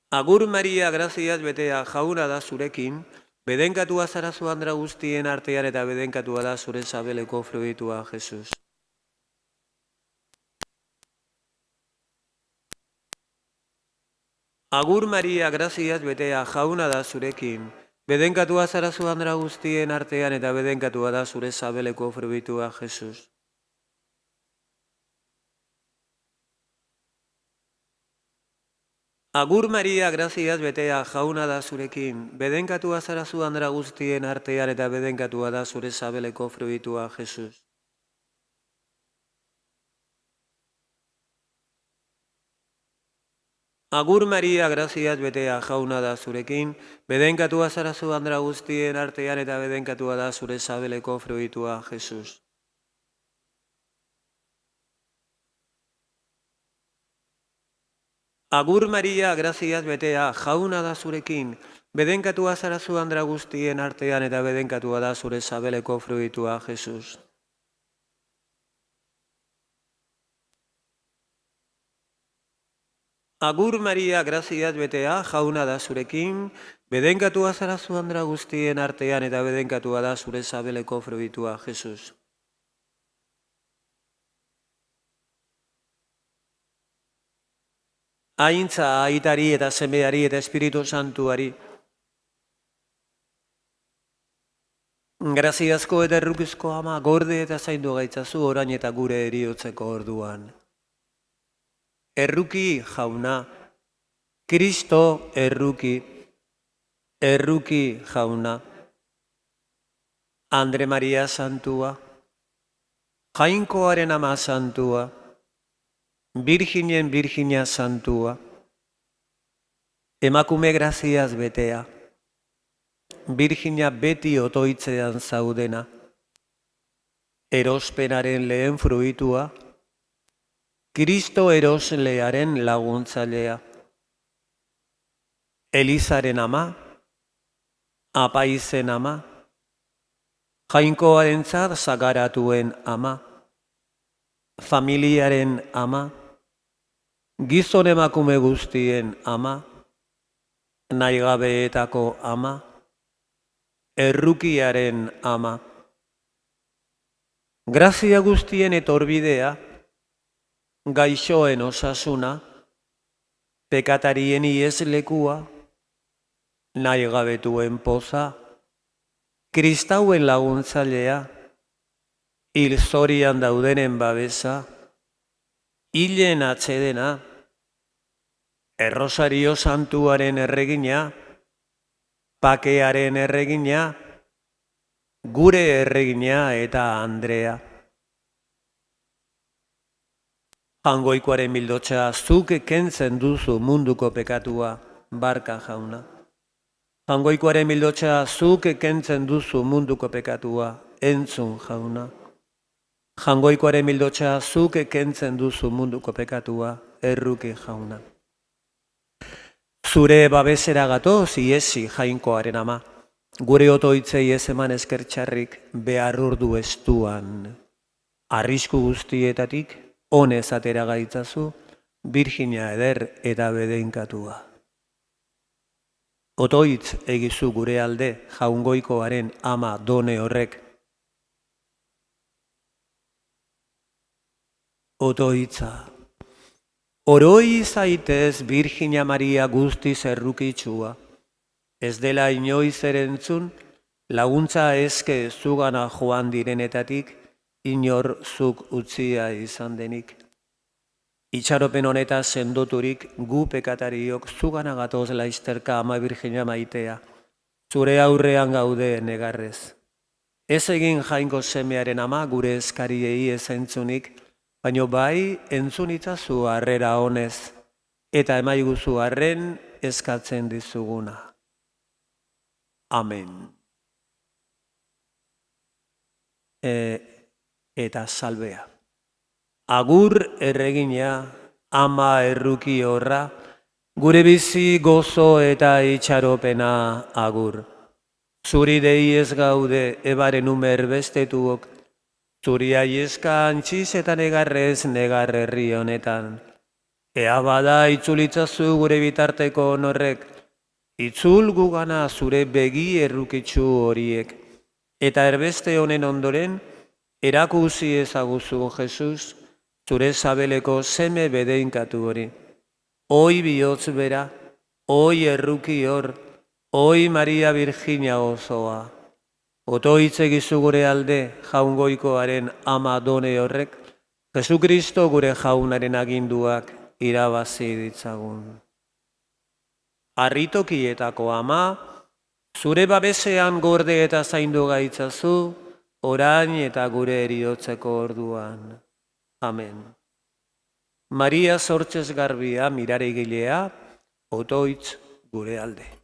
Agur Maria, graziaz betea, jauna da zurekin, bedenkatua zara zu handra guztien artean eta bedenkatua da zure sabeleko fruitua, Jesus. Agur Maria, graziaz betea, jauna da zurekin. Bedenkatua zara zu andra guztien artean eta bedenkatua da zure sabeleko fruitua, Jesus. Agur Maria, graziaz betea, jauna da zurekin. Bedenkatua zara zu andra guztien artean eta bedenkatua da zure sabeleko fruitua, Jesus. Agur Maria, graziaz betea, jauna da zurekin, bedenkatua zara zu andra guztien artean eta bedenkatua da zure sabeleko fruitua, Jesus. Agur Maria, graziaz betea, jauna da zurekin, bedenkatua zara zu andra guztien artean eta bedenkatua da zure sabeleko fruitua, Jesus. Agur Maria, graziaz betea, jauna da zurekin, bedenkatua zara zu andra guztien artean eta bedenkatua da zure sabeleko fruitua, Jesus. Aintza, aitari eta semeari eta Espiritu Santuari. Graziazko eta errukizko ama, gorde eta zaindu gaitzazu orain eta gure heriotzeko orduan. Erruki jauna, Kristo erruki, erruki jauna. Andre Maria Santua, Jainkoaren ama Santua, Virginen Virgina Santua, emakume graziaz betea, Virgina beti otoitzean zaudena, erospenaren lehen fruitua, Kristo eroslearen laguntzailea, Elizaren ama, apaizen ama, Jainkoarentzat sagaratuen ama, familiaren ama, gizon emakume guztien ama, nahigabeetako ama, errukiaren ama. Grazia guztien etorbidea, gaixoen osasuna, pekatarien ieslekua, nahigabetuen poza, kristauen laguntzailea, hil zorian daudenen babesa, hilen atsedena, errosario santuaren erregina, pakearen erregina, gure erregina eta Andrea. Jangoikoaren mildotxa, zuk kentzen duzu munduko pekatua, barka jauna. Jangoikoaren mildotxa, zuk kentzen duzu munduko pekatua, entzun jauna. Jangoikoaren mildotxa, zuk kentzen duzu munduko pekatua, erruki jauna. Zure babesera gatoz iesi Jainkoaren ama, gure otoitzei ez eman eskertxarrik behar urdu estuan. Arrisku guztietatik, honez atera gaitzazu, Virginia eder eta bedenkatua. Otoitz egizu gure alde Jaungoikoaren ama done horrek. Otoitza. Oroi zaitez Virginia Maria guztiz errukitsua. Ez dela inoiz erentzun, laguntza eske zugana joan direnetatik, inor zuk utzia izan denik. Itxaropen honetaz sendoturik gu pekatariok zugana gatoz laizterka ama Virginia maitea. Zure aurrean gaude negarrez. Ez egin Jainko semearen ama gure eskariei ez entzunik, baino bai entzun itzazu harrera honez, eta emaiguzu harren eskatzen dizuguna. Amen. Eta salbea. Agur erregina, ama erruki horra, gure bizi gozo eta itxaropena agur. Zuri dei ez gaude ebaren umer bestetuok, zuri aieska antxiz eta negarrez negar herri honetan. Ea bada itzulitzazu gure bitarteko honorrek, itzul gugana zure begi errukitsu horiek. Eta erbeste honen ondoren, erakusi ezaguzu Jesus, zure sabeleko seme bedeinkatu hori. Hoi bihotz bera, oi erruki hor, oi Maria Virginia osoa. Otoitz egizu gure alde jaungoikoaren ama done horrek, Jesukristo gure jaunaren aginduak irabazi ditzagun. Harritokietako ama, zure babesean gorde eta zaindu gaitzazu, orain eta gure eriotzeko orduan. Amen. Maria Sortxez Garbia miraregilea, otoitz gure alde.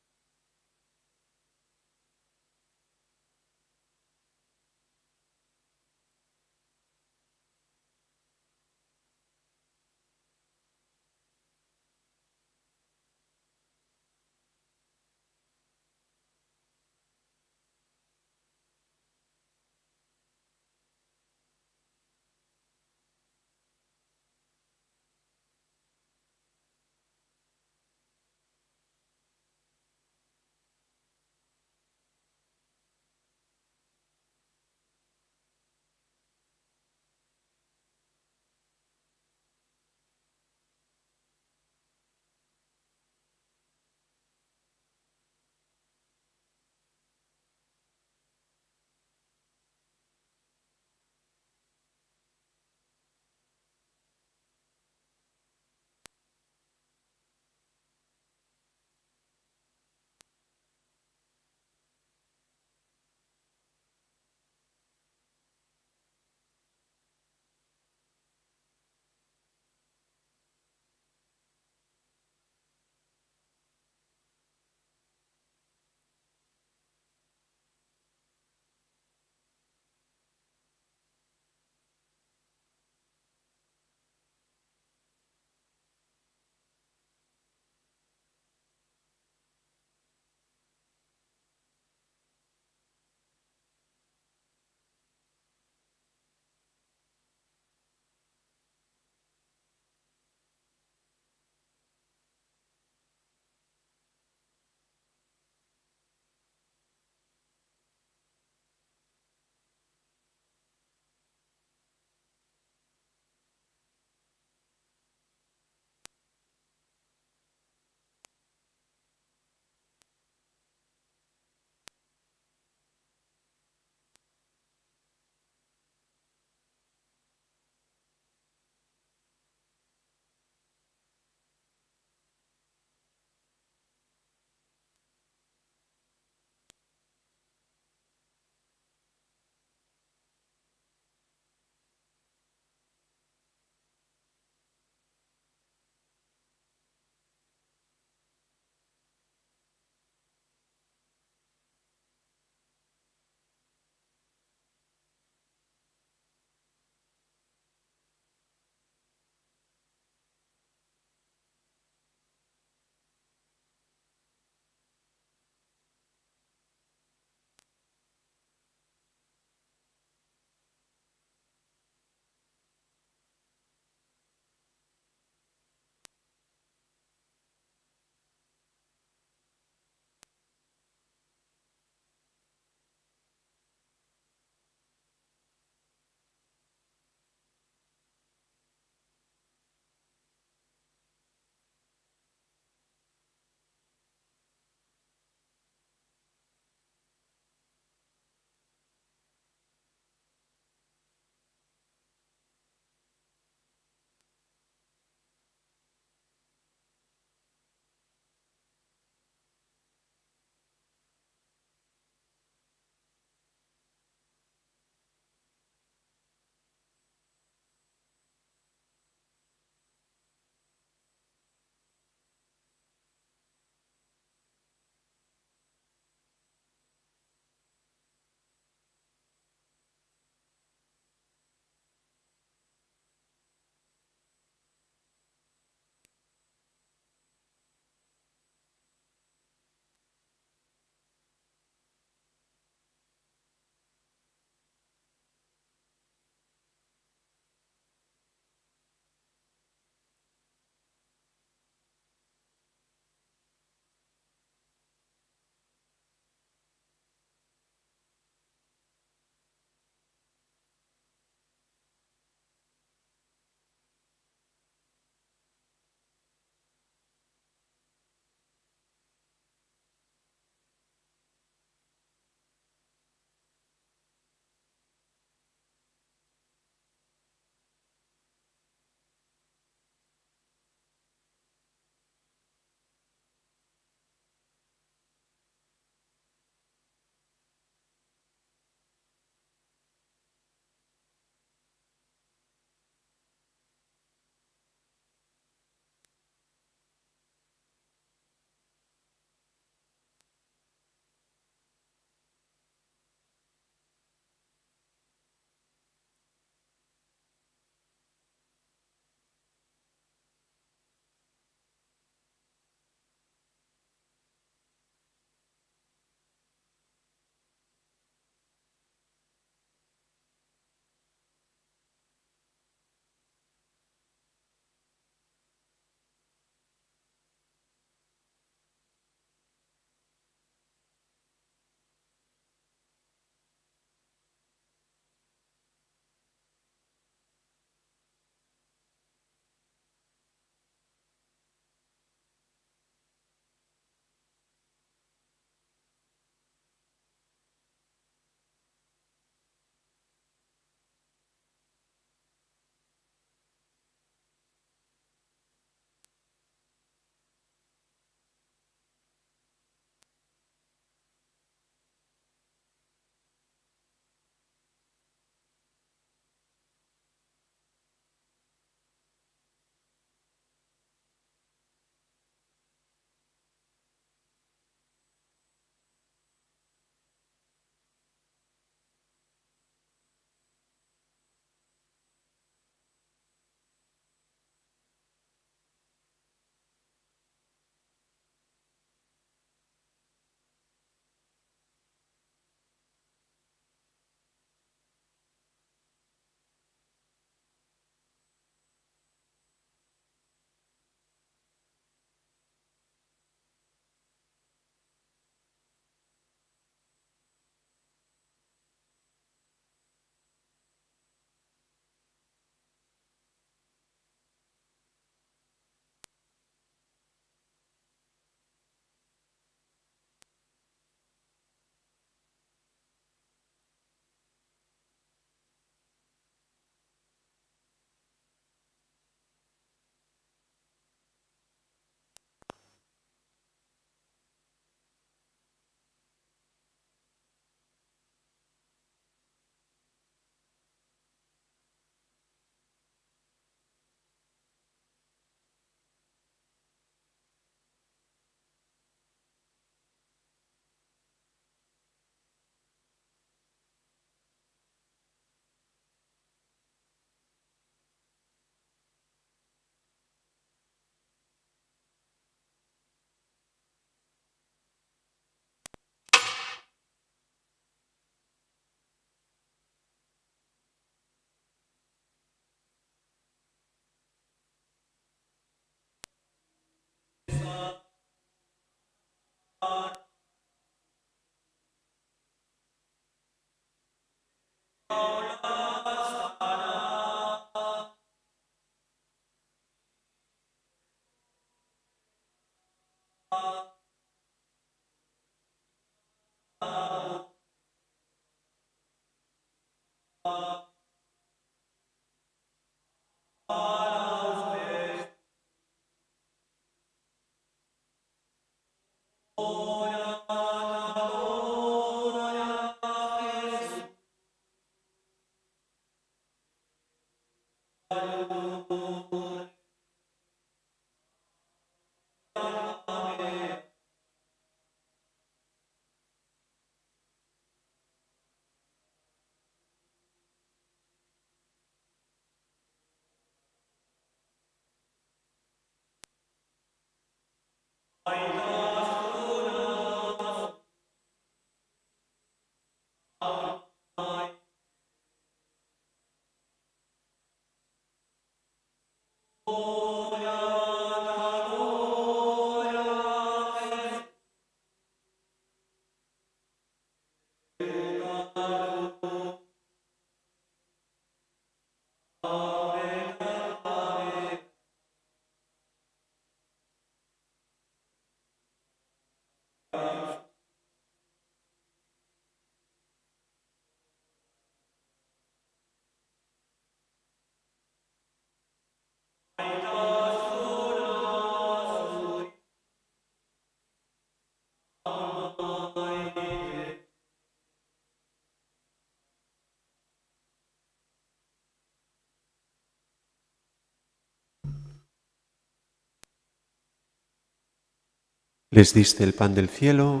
Les diste el pan del cielo.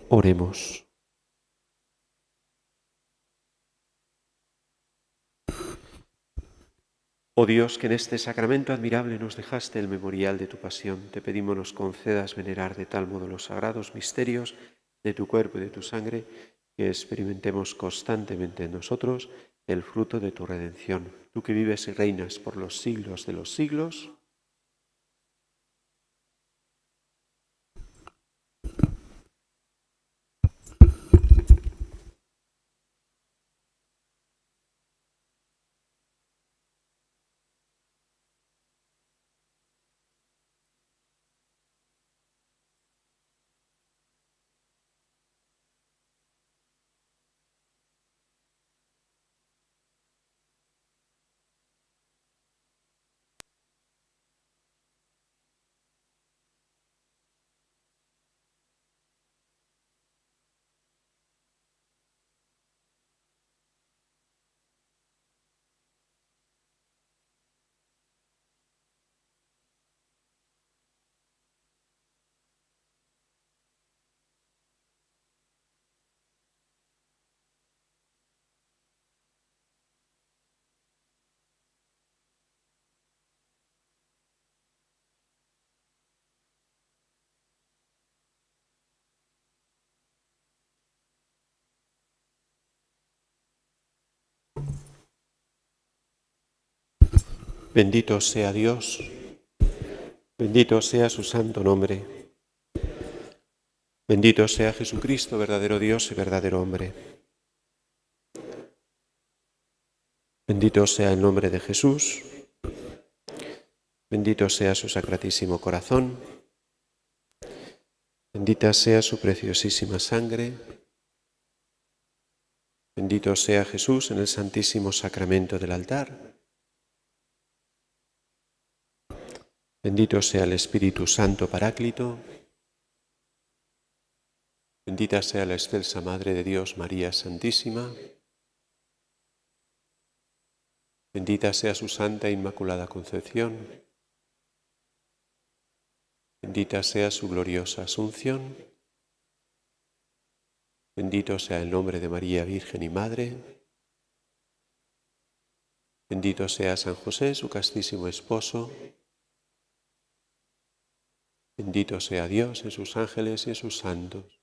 Oremos. Oh Dios, que en este sacramento admirable nos dejaste el memorial de tu pasión, te pedimos nos concedas venerar de tal modo los sagrados misterios de tu cuerpo y de tu sangre, que experimentemos constantemente en nosotros el fruto de tu redención. Tú que vives y reinas por los siglos de los siglos. Bendito sea Dios, bendito sea su santo nombre. Bendito sea Jesucristo, verdadero Dios y verdadero hombre. Bendito sea el nombre de Jesús. Bendito sea su sacratísimo corazón. Bendita sea su preciosísima sangre. Bendito sea Jesús en el santísimo sacramento del altar. Bendito sea el Espíritu Santo Paráclito. Bendita sea la excelsa Madre de Dios, María Santísima. Bendita sea su Santa e Inmaculada Concepción. Bendita sea su gloriosa Asunción. Bendito sea el nombre de María Virgen y Madre. Bendito sea San José, su castísimo esposo. Bendito sea Dios en sus ángeles y en sus santos.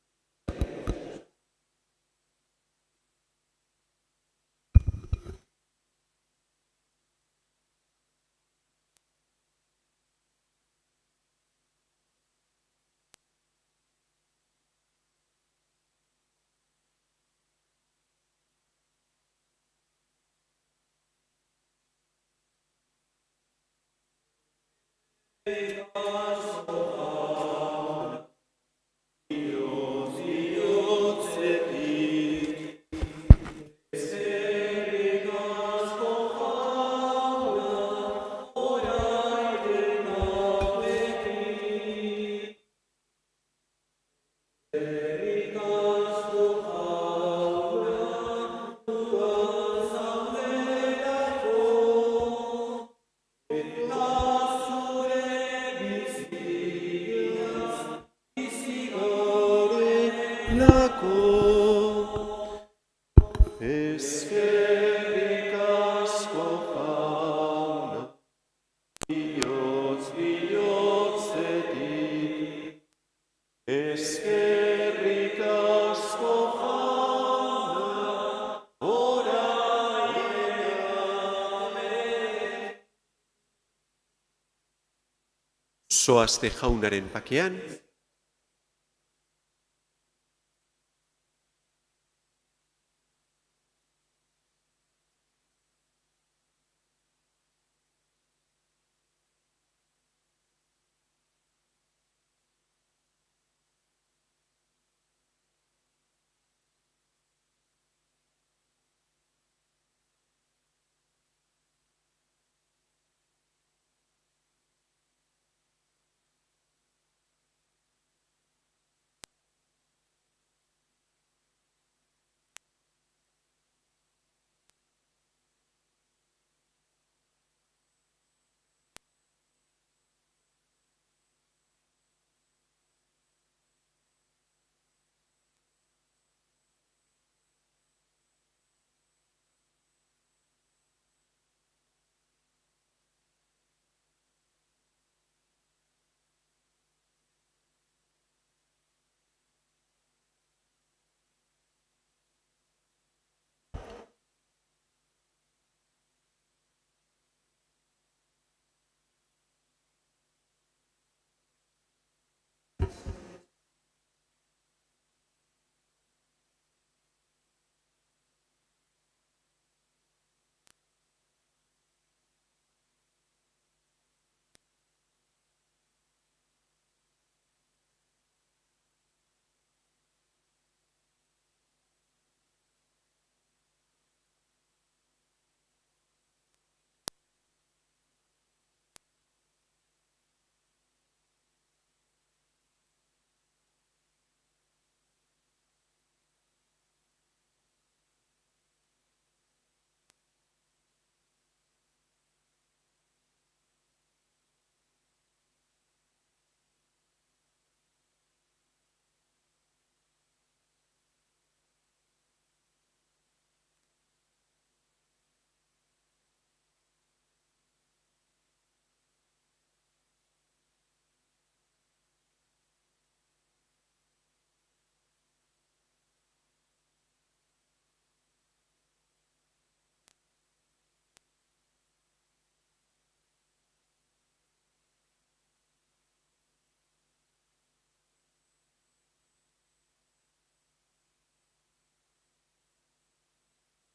Eskerrik asko jauna, bihotz-bihotzetik. Eskerrik asko jauna, orain. Zoazte jaunaren bakean,